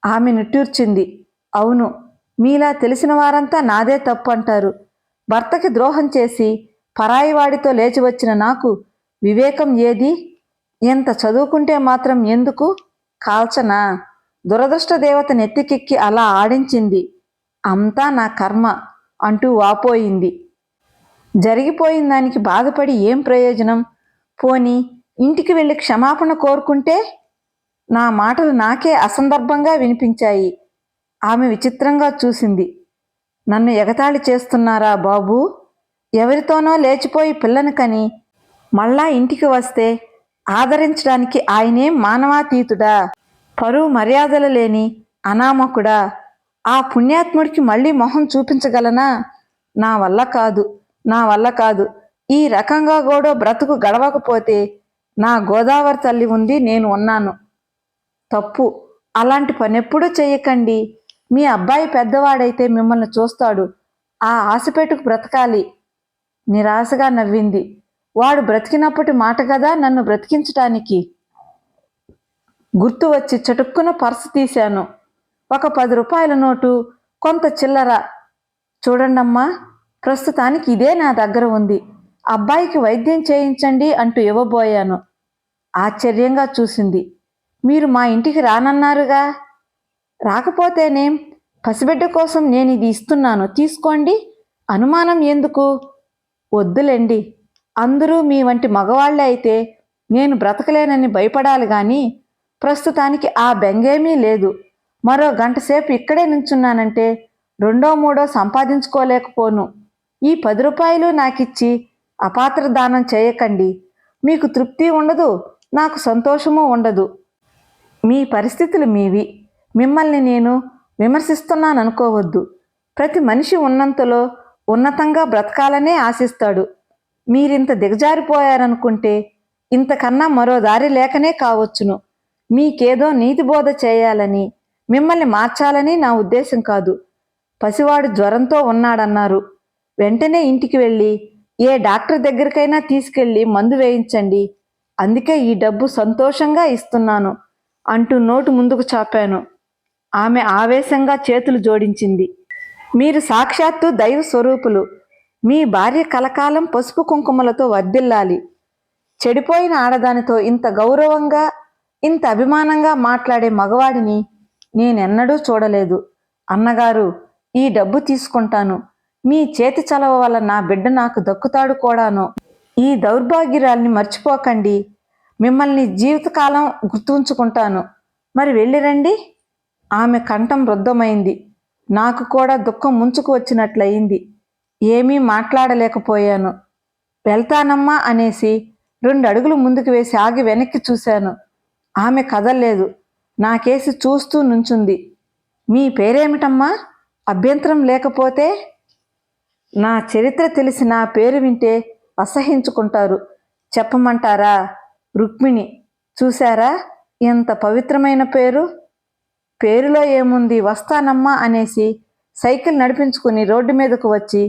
ఆమె నిట్టూర్చింది. అవును, మీలా తెలిసిన వారంతా నాదే తప్పు అంటారు. భర్తకి ద్రోహం చేసి పరాయివాడితో లేచి వచ్చిన నాకు వివేకం ఏది? ఎంత చదువుకుంటే మాత్రం ఎందుకు? కాల్చనా? దురదృష్ట దేవత నెత్తికెక్కి అలా ఆడించింది. అంతా నా కర్మ అంటూ వాపోయింది. జరిగిపోయిన దానికి బాధపడి ఏం ప్రయోజనం? పోనీ ఇంటికి వెళ్ళి క్షమాపణ కోరుకుంటే? నా మాటలు నాకే అసందర్భంగా వినిపించాయి. ఆమె విచిత్రంగా చూసింది. నన్ను ఎగతాళి చేస్తున్నారా బాబూ? ఎవరితోనో లేచిపోయి పిల్లని కని మళ్ళా ఇంటికి వస్తే ఆదరించడానికి ఆయనేం మానవాతీతుడా? పరువు మర్యాదలు లేని అనామకుడా? ఆ పుణ్యాత్ముడికి మళ్ళీ మొహం చూపించగలనా? నా వల్ల కాదు. ఈ రకంగా కూడా బ్రతుకు గడవకపోతే నా గోదావరి తల్లి ఉంది, నేను ఉన్నాను. తప్పు, అలాంటి పనెప్పుడూ చెయ్యకండి. మీ అబ్బాయి పెద్దవాడైతే మిమ్మల్ని చూస్తాడు. ఆ ఆశపెట్టుకు బ్రతకాలి. నిరాశగా నవ్వింది. వాడు బ్రతికినప్పటి మాట కదా నన్ను బ్రతికించటానికి. గుర్తు వచ్చి చటుక్కున పర్సు తీశాను. ఒక 10 రూపాయల నోటు, కొంత చిల్లర. చూడండమ్మా, ప్రస్తుతానికి ఇదే నా దగ్గర ఉంది. అబ్బాయికి వైద్యం చేయించండి అంటూ ఇవ్వబోయాను. ఆశ్చర్యంగా చూసింది. మీరు మా ఇంటికి రానన్నారుగా? రాకపోతేనేం? పసిబిడ్డ కోసం నేను ఇది ఇస్తున్నాను, తీసుకోండి. అనుమానం ఎందుకు? వద్దులేండి. అందరూ మీ వంటి మగవాళ్లే అయితే నేను బ్రతకలేనని భయపడాలి గాని ప్రస్తుతానికి ఆ బెంగేమీ లేదు. మరో గంటసేపు ఇక్కడే నుంచున్నానంటే రెండో మూడో సంపాదించుకోలేకపోను. ఈ 10 రూపాయలు నాకిచ్చి అపాత్ర దానం చేయకండి. మీకు తృప్తి ఉండదు, నాకు సంతోషమూ ఉండదు. మీ పరిస్థితులు మీవి. మిమ్మల్ని నేను విమర్శిస్తున్నాననుకోవద్దు. ప్రతి మనిషి ఉన్నంతలో ఉన్నతంగా బ్రతకాలనే ఆశిస్తాడు. మీరింత దిగజారిపోయారనుకుంటే ఇంతకన్నా మరో దారి లేకనే కావచ్చును. మీకేదో నీతిబోధ చేయాలని, మిమ్మల్ని మార్చాలని నా ఉద్దేశం కాదు. పసివాడు జ్వరంతో ఉన్నాడన్నారు. వెంటనే ఇంటికి వెళ్ళి ఏ డాక్టర్ దగ్గరికైనా తీసుకెళ్ళి మందు వేయించండి, అందుకే ఈ డబ్బు సంతోషంగా ఇస్తున్నాను అంటూ నోటు ముందుకు చాపాను. ఆమె ఆవేశంగా చేతులు జోడించింది. మీరు సాక్షాత్తు దైవ స్వరూపులు. మీ భార్య కలకాలం పసుపు కుంకుమలతో వర్ధిల్లాలి. చెడిపోయిన ఆడదానితో ఇంత గౌరవంగా, ఇంత అభిమానంగా మాట్లాడే మగవాడిని నేనెన్నడూ చూడలేదు. అన్నగారు, ఈ డబ్బు తీసుకుంటాను. మీ చేతి చలవ వల్ల నా బిడ్డ నాకు దక్కుతాడు కూడాను. ఈ దౌర్భాగ్యురాల్ని మర్చిపోకండి. మిమ్మల్ని జీవితకాలం గుర్తుంచుకుంటాను. మరి వెళ్ళిరండి. ఆమె కంఠం రుద్ధమైంది. నాకు కూడా దుఃఖం ముంచుకు వచ్చినట్లయింది. ఏమీ మాట్లాడలేకపోయాను. వెళ్తానమ్మా అనేసి 2 అడుగులు ముందుకు వేసి ఆగి వెనక్కి చూశాను. ఆమె కదల్లేదు. నాకేసి చూస్తూ నుంచుంది. మీ పేరేమిటమ్మా? అభ్యంతరం లేకపోతే. నా చరిత్ర తెలిసి నా పేరు వింటే అసహించుకుంటారు. చెప్పమంటారా? రుక్మిణి. చూశారా ఎంత పవిత్రమైన పేరు? పేరులో ఏముంది, వస్తానమ్మా అనేసి సైకిల్ నడిపించుకుని రోడ్డు మీదకు వచ్చి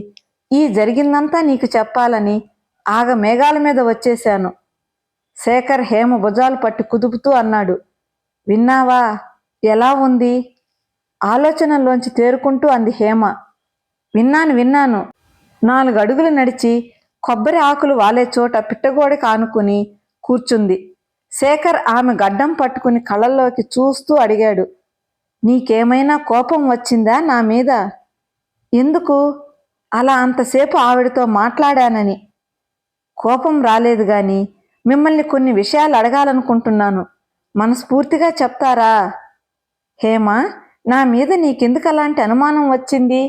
ఈ జరిగిందంతా నీకు చెప్పాలని మేఘాల మీద వచ్చేశాను. శేఖర్ హేమ భుజాలు పట్టి కుదుపుతూ అన్నాడు. విన్నావా? ఎలా ఉంది? ఆలోచనల్లోంచి తేరుకుంటూ అంది హేమ. విన్నాను. 4 అడుగులు నడిచి కొబ్బరి ఆకులు వాలే చోట పిట్టగోడకి ఆనుకుని కూర్చుంది. శేఖర్ ఆమె గడ్డం పట్టుకుని కళ్ళల్లోకి చూస్తూ అడిగాడు. నీకేమైనా కోపం వచ్చిందా నా మీద? ఎందుకు? అలా అంతసేపు ఆవిడతో మాట్లాడానని. కోపం రాలేదు గాని మిమ్మల్ని కొన్ని విషయాలు అడగాలనుకుంటున్నాను. మనస్ఫూర్తిగా చెప్తారా? హేమ, నా మీద నీకెందుకు అలాంటి అనుమానం వచ్చింది?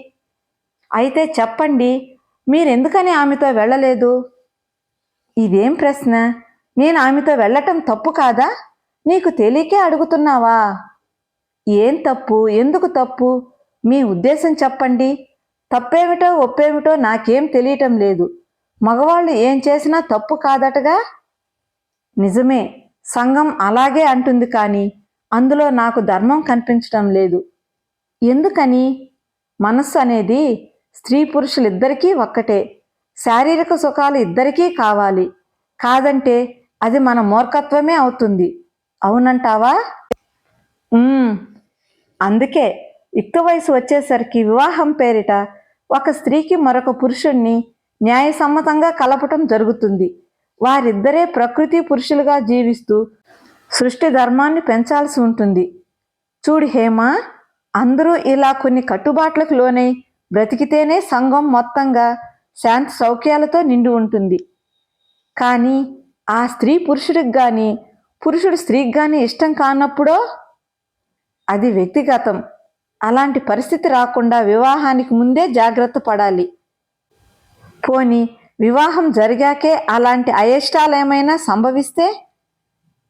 అయితే చెప్పండి, మీరెందుకని ఆమెతో వెళ్ళలేదు? ఇదేం ప్రశ్న? నేను ఆమెతో వెళ్ళటం తప్పు కాదా? నీకు తెలియకే అడుగుతున్నావా? ఏం తప్పు? ఎందుకు తప్పు? మీ ఉద్దేశం చెప్పండి. తప్పేమిటో ఒప్పేమిటో నాకేం తెలియటం లేదు. మగవాళ్ళు ఏం చేసినా తప్పు కాదటగా? నిజమే, సంఘం అలాగే అంటుంది, కానీ అందులో నాకు ధర్మం కనిపించటం లేదు. ఎందుకని? మనస్సు అనేది స్త్రీ పురుషులిద్దరికీ ఒక్కటే. శారీరక సుఖాలు ఇద్దరికీ కావాలి. కాదంటే అది మన మూర్ఖత్వమే అవుతుంది. అవునంటావా? అందుకే యుక్త వయసు వచ్చేసరికి వివాహం పేరిట ఒక స్త్రీకి మరొక పురుషుణ్ణి న్యాయసమ్మతంగా కలపటం జరుగుతుంది. వారిద్దరే ప్రకృతి పురుషులుగా జీవిస్తూ సృష్టి ధర్మాన్ని పెంచాల్సి ఉంటుంది. చూడు హేమ, అందరూ ఇలా కొన్ని కట్టుబాట్లకు లోనై బ్రతికితేనే సంఘం మొత్తంగా శాంతి సౌఖ్యాలతో నిండి ఉంటుంది. కానీ ఆ స్త్రీ పురుషుడికి కానీ పురుషుడు స్త్రీకి కానీ ఇష్టం కానప్పుడో? అది వ్యక్తిగతం. అలాంటి పరిస్థితి రాకుండా వివాహానికి ముందే జాగ్రత్త పడాలి. పోనీ వివాహం జరిగాకే అలాంటి అయిష్టాలేమైనా సంభవిస్తే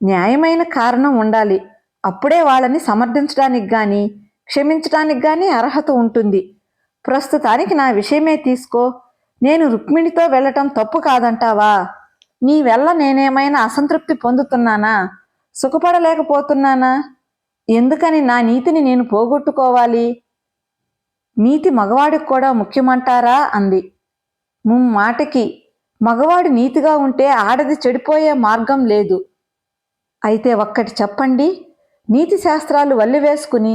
న్యాయమైన కారణం ఉండాలి. అప్పుడే వాళ్ళని సమర్థించడానికి కానీ క్షమించడానికి కానీ అర్హత ఉంటుంది. ప్రస్తుతానికి నా విషయమే తీసుకో. నేను రుక్మిణితో వెళ్ళటం తప్పు కాదంటావా? నీ వల్ల నేనేమైనా అసంతృప్తి పొందుతున్నానా? సుఖపడలేకపోతున్నానా? ఎందుకని నా నీతిని నేను పోగొట్టుకోవాలి? నీతి మగవాడికి కూడా ముఖ్యమంటారా అంది. ముమ్మాటికి. మగవాడు నీతిగా ఉంటే ఆడది చెడిపోయే మార్గం లేదు. అయితే ఒక్కటి చెప్పండి, నీతి శాస్త్రాలు వల్లివేసుకుని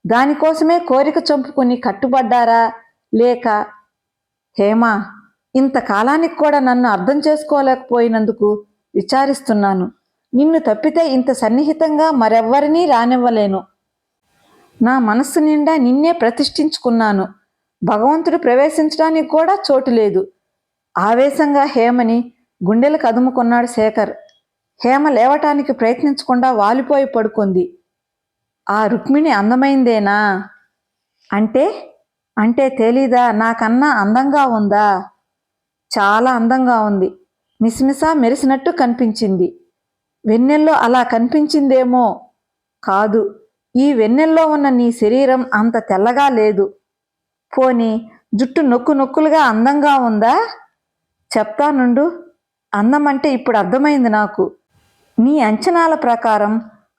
దానికోసమే కోరిక చంపుకుని కట్టుబడ్డారా లేక? హేమ, ఇంతకాలానికి కూడా నన్ను అర్థం చేసుకోలేకపోయినందుకు విచారిస్తున్నాను. నిన్ను తప్పితే ఇంత సన్నిహితంగా మరెవ్వరినీ రానివ్వలేను. నా మనస్సు నిండా నిన్నే ప్రతిష్ఠించుకున్నాను. భగవంతుడు ప్రవేశించడానికి కూడా చోటు లేదు. ఆవేశంగా హేమని గుండెలు కదుముకున్నాడు శేఖర్. హేమ లేవటానికి ప్రయత్నించకుండా వాలిపోయి పడుకుంది. ఆ రుక్మిణి అందమైందేనా? అంటే తెలీదా? నాకన్నా అందంగా ఉందా? చాలా అందంగా ఉంది. మిసమిసా మెరిసినట్టు కనిపించింది. వెన్నెల్లో అలా కనిపించిందేమో. కాదు, ఈ వెన్నెల్లో ఉన్న నీ శరీరం అంత తెల్లగా లేదు. పోనీ జుట్టు నొక్కులుగా అందంగా ఉందా? చెప్తానుండు. అందమంటే ఇప్పుడు అర్థమైంది నాకు. నీ అంచనాల ప్రకారం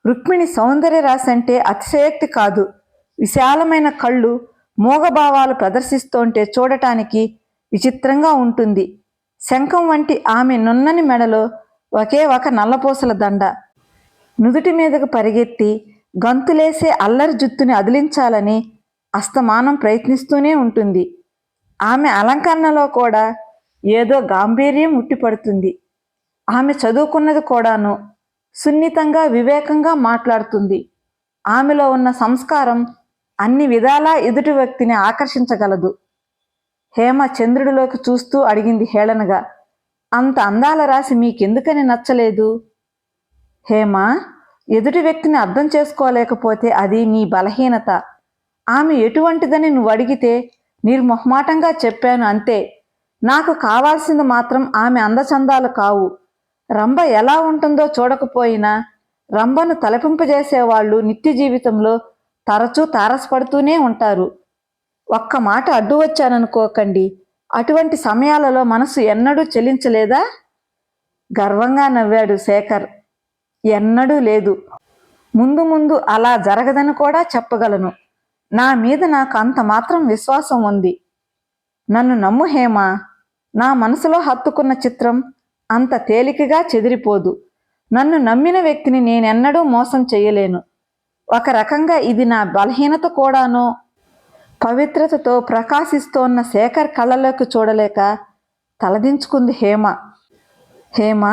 రుక్మిణి సౌందర్య రాశి అంటే అతిశయోక్తి కాదు. విశాలమైన కళ్ళు మూగభావాలు ప్రదర్శిస్తుంటే చూడటానికి విచిత్రంగా ఉంటుంది. శంఖం వంటి ఆమె నున్నని మెడలో ఒకే ఒక నల్లపూసల దండ. నుదుటి మీదకు పరిగెత్తి గంతులేసే అల్లరి జుత్తుని అదిలించాలని అస్తమానం ప్రయత్నిస్తూనే ఉంటుంది. ఆమె అలంకరణలో కూడా ఏదో గాంభీర్యం ఉట్టిపడుతుంది. ఆమె చదువుకున్నది కూడాను. సున్నితంగా వివేకంగా మాట్లాడుతుంది. ఆమెలో ఉన్న సంస్కారం అన్ని విధాలా ఎదుటి వ్యక్తిని ఆకర్షించగలదు. హేమ చంద్రుడిలోకి చూస్తూ అడిగింది హేళనగా, అంత అందాల రాశి మీకెందుకని నచ్చలేదు? హేమ, ఎదుటి వ్యక్తిని అర్థం చేసుకోలేకపోతే అది నీ బలహీనత. ఆమె ఎటువంటిదని నువ్వు అడిగితే నిర్మొహమాటంగా చెప్పాను అంతే. నాకు కావాల్సింది మాత్రం ఆమె అందచందాలు కావు. రంభ ఎలా ఉంటుందో చూడకపోయినా రంభను తలపింపజేసేవాళ్ళు నిత్య జీవితంలో తరచూ తారసపడుతూనే ఉంటారు. ఒక్క మాట అడ్డు వచ్చాననుకోకండి. అటువంటి సమయాలలో మనసు ఎన్నడూ చెలించలేదా? గర్వంగా నవ్వాడు శేఖర్. ఎన్నడూ లేదు. ముందు ముందు అలా జరగదని కూడా చెప్పగలను. నా మీద నాకు అంత మాత్రం విశ్వాసం ఉంది. నన్ను నమ్ము హేమ. నా మనసులో హత్తుకున్న చిత్రం అంత తేలికగా చెదిరిపోదు. నన్ను నమ్మిన వ్యక్తిని నేనెన్నడూ మోసం చెయ్యలేను. ఒక రకంగా ఇది నా బలహీనత కూడాను. పవిత్రతతో ప్రకాశిస్తోన్న శేఖర్ కళ్ళలోకి చూడలేక తలదించుకుంది హేమ. హేమ,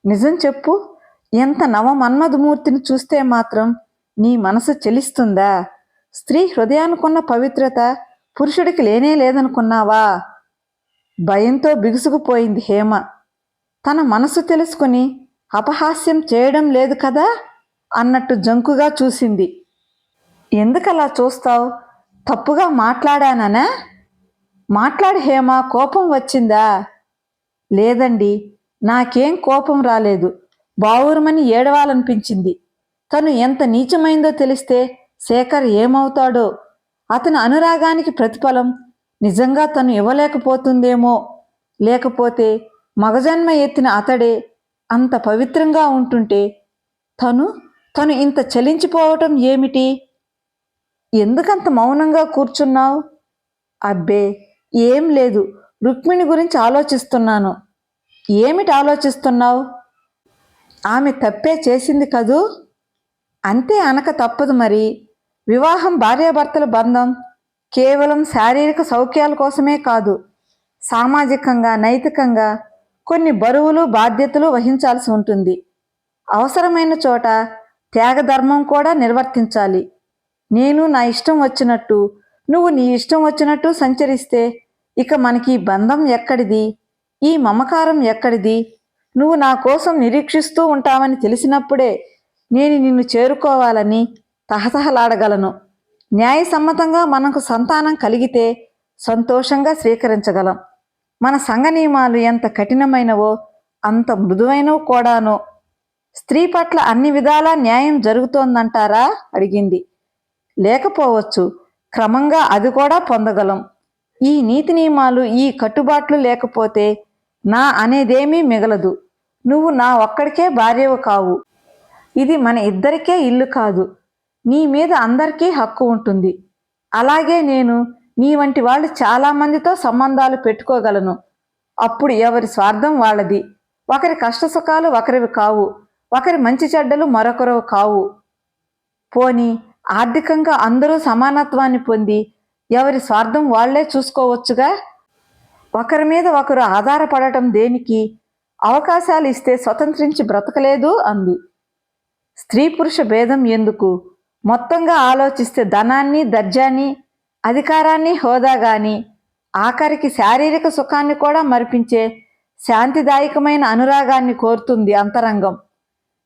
నిజం చెప్పు. ఎంత నవమన్మధమూర్తిని చూస్తే మాత్రం నీ మనసు చెలిస్తుందా? స్త్రీ హృదయానికున్న పవిత్రత పురుషుడికి లేనే లేదనుకున్నావా? భయంతో బిగుసుకుపోయింది హేమ. తన మనసు తెలుసుకుని అపహాస్యం చేయడం లేదు కదా అన్నట్టు జంకుగా చూసింది. ఎందుకలా చూస్తావు? తప్పుగా మాట్లాడానా? మాట్లాడు హేమ. కోపం వచ్చిందా? లేదండి, నాకేం కోపం రాలేదు. బావురుమని ఏడవాలనిపించింది. తను ఎంత నీచమైందో తెలిస్తే శేఖర్ ఏమవుతాడో. అతని అనురాగానికి ప్రతిఫలం నిజంగా తను ఇవ్వలేకపోతుందేమో. లేకపోతే మగజన్మ ఎత్తిన అతడే అంత పవిత్రంగా ఉంటుంటే తను ఇంత చలించిపోవటం ఏమిటి? ఎందుకంత మౌనంగా కూర్చున్నావు? అబ్బే, ఏం లేదు. రుక్మిణి గురించి ఆలోచిస్తున్నాను. ఏమిటి ఆలోచిస్తున్నావు? ఆమె తప్పే చేసింది కదూ. అంతే అనక తప్పదు మరి. వివాహం భార్యాభర్తల బంధం కేవలం శారీరక సౌఖ్యాల కోసమే కాదు. సామాజికంగా, నైతికంగా కొన్ని బరువులు, బాధ్యతలు వహించాల్సి ఉంటుంది. అవసరమైన చోట త్యాగధర్మం కూడా నిర్వర్తించాలి. నేను నా ఇష్టం వచ్చినట్టు, నువ్వు నీ ఇష్టం వచ్చినట్టు సంచరిస్తే ఇక మనకి బంధం ఎక్కడిది? ఈ మమకారం ఎక్కడిది? నువ్వు నా కోసం నిరీక్షిస్తూ ఉంటావని తెలిసినప్పుడే నేను నిన్ను చేరుకోవాలని తహతహలాడగలను. న్యాయసమ్మతంగా మనకు సంతానం కలిగితే సంతోషంగా స్వీకరించగలం. మన సంఘ నియమాలు ఎంత కఠినమైనవో అంత మృదువైనవి కూడాను. స్త్రీ పట్ల అన్ని విధాలా న్యాయం జరుగుతోందంటారా? అడిగింది. లేకపోవచ్చు. క్రమంగా అది కూడా పొందగలం. ఈ నీతి నియమాలు, ఈ కట్టుబాట్లు లేకపోతే నా అనేదేమీ మిగలదు. నువ్వు నా ఒక్కడికే భార్యవు కావు. ఇది మన ఇద్దరికే ఇల్లు కాదు. నీ మీద అందరికీ హక్కు ఉంటుంది. అలాగే నేను నీ వంటి వాళ్ళు చాలామందితో సంబంధాలు పెట్టుకోగలను. అప్పుడు ఎవరి స్వార్థం వాళ్ళది. ఒకరి కష్టసుఖాలు ఒకరివి కావు. ఒకరి మంచి చెడ్డలు మరొకరు కావు. పోనీ ఆర్థికంగా అందరూ సమానత్వాన్ని పొంది ఎవరి స్వార్థం వాళ్లే చూసుకోవచ్చుగా. ఒకరి మీద ఒకరు ఆధారపడటం దేనికి? అవకాశాలు ఇస్తే స్వతంత్రించి బ్రతకలేదు అంది. స్త్రీ పురుష భేదం ఎందుకు? మొత్తంగా ఆలోచిస్తే ధనాన్ని, దర్జాన్ని, అధికారాన్ని, హోదాగాని, ఆఖరికి శారీరక సుఖాన్ని కూడా మరిపించే శాంతిదాయకమైన అనురాగాన్ని కోరుతుంది అంతరంగం.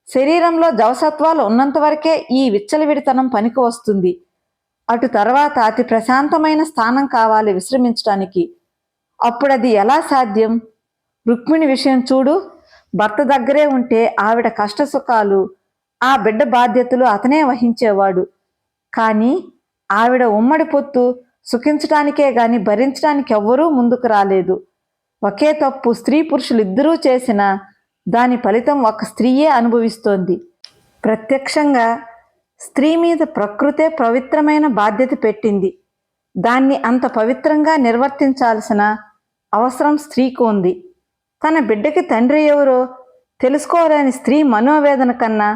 శరీరంలో జవసత్వాలు ఉన్నంతవరకే ఈ విచ్చలవిడితనం పనికి వస్తుంది. అటు తర్వాత అతి ప్రశాంతమైన స్థానం కావాలి విశ్రమించడానికి. అప్పుడది ఎలా సాధ్యం? రుక్మిణి విషయం చూడు. భర్త దగ్గరే ఉంటే ఆవిడ కష్టసుఖాలు, ఆ బిడ్డ బాధ్యతలు అతనే వహించేవాడు. కానీ ఆవిడ ఉమ్మడి పొత్తు సుఖించటానికే గాని భరించడానికి ఎవ్వరూ ముందుకు రాలేదు. ఒకే తప్పు స్త్రీ పురుషులిద్దరూ చేసినా దాని ఫలితం ఒక స్త్రీయే అనుభవిస్తోంది. ప్రత్యక్షంగా స్త్రీ మీద ప్రకృతే పవిత్రమైన బాధ్యత పెట్టింది. దాన్ని అంత పవిత్రంగా నిర్వర్తించాల్సిన అవసరం స్త్రీకి ఉంది. తన బిడ్డకి తండ్రి ఎవరో తెలుసుకోలేని స్త్రీ మనోవేదన కన్నా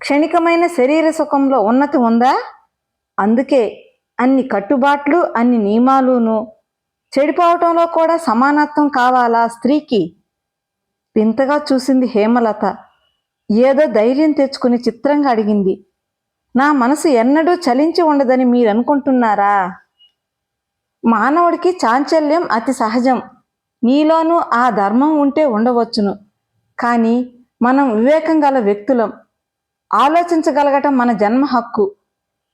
క్షణికమైన శరీర సుఖంలో ఉన్నతి ఉందా? అందుకే అన్ని కట్టుబాట్లు, అన్ని నియమాలును. చెడిపోవటంలో కూడా సమానత్వం కావాలా స్త్రీకి? వింతగా చూసింది హేమలత. ఏదో ధైర్యం తెచ్చుకుని చిత్రంగా అడిగింది, నా మనసు ఎన్నడూ చలించి ఉండదని మీరనుకుంటున్నారా? మానవుడికి చాంచల్యం అతి సహజం. నీలోనూ ఆ ధర్మం ఉంటే ఉండవచ్చును. కానీ మనం వివేకం గల వ్యక్తులం. ఆలోచించగలగటం మన జన్మ హక్కు.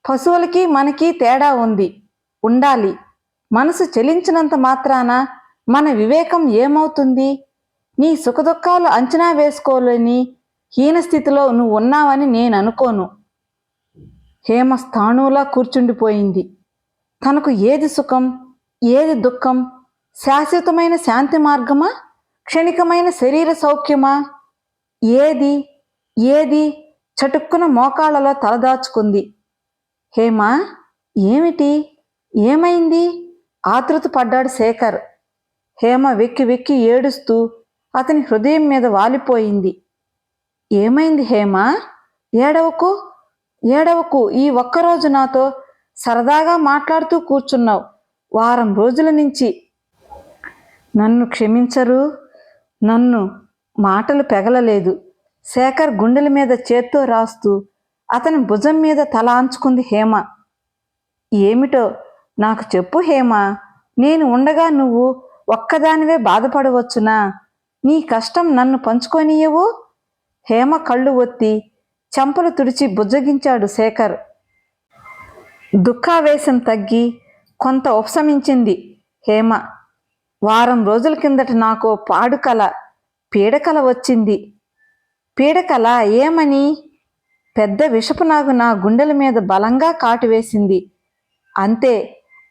పశువులకి మనకి తేడా ఉంది, ఉండాలి. మనసు చెలించినంత మాత్రాన మన వివేకం ఏమవుతుంది? నీ సుఖదుఖాలు అంచనా వేసుకోలేని హీనస్థితిలో నువ్వు ఉన్నావని నేను అనుకోను. హేమ స్థాణువులా కూర్చుండిపోయింది. తనకు ఏది సుఖం, ఏది దుఃఖం? శాశ్వతమైన శాంతి మార్గమా, క్షణికమైన శరీర సౌఖ్యమా? ఏది ఏది? చటుక్కున మోకాళ్ళలో తలదాచుకుంది. హేమా, ఏమిటి? ఏమైంది? ఆతృత పడ్డాడు శేఖర్. హేమ వెక్కి వెక్కి ఏడుస్తూ అతని హృదయం మీద వాలిపోయింది. ఏమైంది హేమా? ఏడవకు, ఏడవకు. ఈ ఒక్కరోజు నాతో సరదాగా మాట్లాడుతూ కూర్చున్నావు. వారం రోజుల నుంచి నన్ను క్షమించరు? నన్ను మాటలు పెగలలేదు. శేఖర్ గుండెల మీద చేత్తో రాస్తూ అతని భుజం మీద తల ఆంచుకుంది హేమ. ఏమిటో నాకు చెప్పు హేమ. నేను ఉండగా నువ్వు ఒక్కదానివే బాధపడవచ్చునా? నీ కష్టం నన్ను పంచుకోనియవు? హేమ కళ్ళు ఒత్తి చెంపలు తుడిచి బుజ్జగించాడు శేఖర్. దుఃఖావేశం తగ్గి కొంత ఉపశమించింది హేమ. వారం రోజుల కిందట నాకు పాడుకల, పీడకల వచ్చింది. పీడకల? ఏమని? పెద్ద విషపు నాగు నా గుండెల మీద బలంగా కాటు వేసింది. అంతే.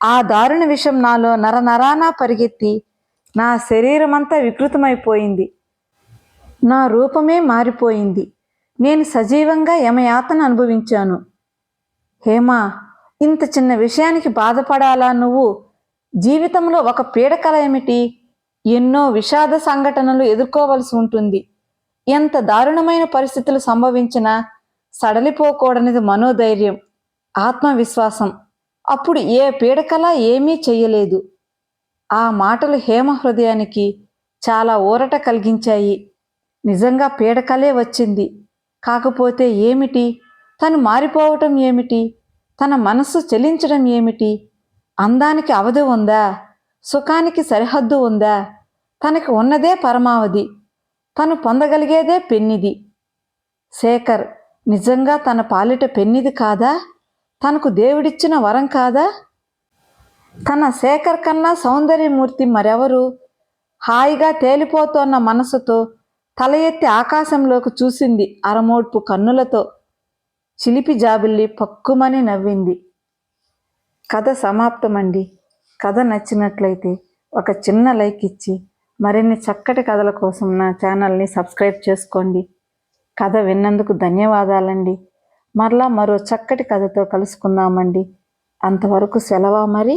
ఆ దారుణ విషం నాలో నరనరానా పరిగెత్తి నా శరీరమంతా వికృతమైపోయింది. నా రూపమే మారిపోయింది. నేను సజీవంగా యమయాతన అనుభవించాను. హేమా, ఇంత చిన్న విషయానికి బాధపడాలా నువ్వు? జీవితంలో ఒక పీడకల ఏమిటి? ఎన్నో విషాద సంఘటనలు ఎదుర్కోవలసి ఉంటుంది. ఎంత దారుణమైన పరిస్థితులు సంభవించినా సడలిపోకూడనిది మనోధైర్యం, ఆత్మవిశ్వాసం. అప్పుడు ఏ పీడకల ఏమీ చెయ్యలేదు. ఆ మాటలు హేమ హృదయానికి చాలా ఊరట కలిగించాయి. నిజంగా పీడకలే వచ్చింది. కాకపోతే ఏమిటి? తను మారిపోవటం ఏమిటి? తన మనస్సు చెలించడం ఏమిటి? అందానికి అవధి ఉందా? సుఖానికి సరిహద్దు ఉందా? తనకి ఉన్నదే పరమావధి. తను పొందగలిగేదే పెన్నిది. శేఖర్ నిజంగా తన పాలిట పెన్నిది కాదా? తనకు దేవుడిచ్చిన వరం కాదా? తన శేఖర్ కన్నా సౌందర్యమూర్తి మరెవరు? హాయిగా తేలిపోతోన్న మనసుతో తల ఎత్తి ఆకాశంలోకి చూసింది అరమోడ్పు కన్నులతో. చిలిపి జాబిల్లి పక్కుమని నవ్వింది. కథ సమాప్తమండి. కథ నచ్చినట్లయితే ఒక చిన్న లైక్ ఇచ్చి మరిన్ని చక్కటి కథల కోసం నా ఛానల్ని సబ్స్క్రైబ్ చేసుకోండి. కథ విన్నందుకు ధన్యవాదాలండి. మరలా మరో చక్కటి కథతో కలుసుకుందామండి. అంతవరకు సెలవా మరి.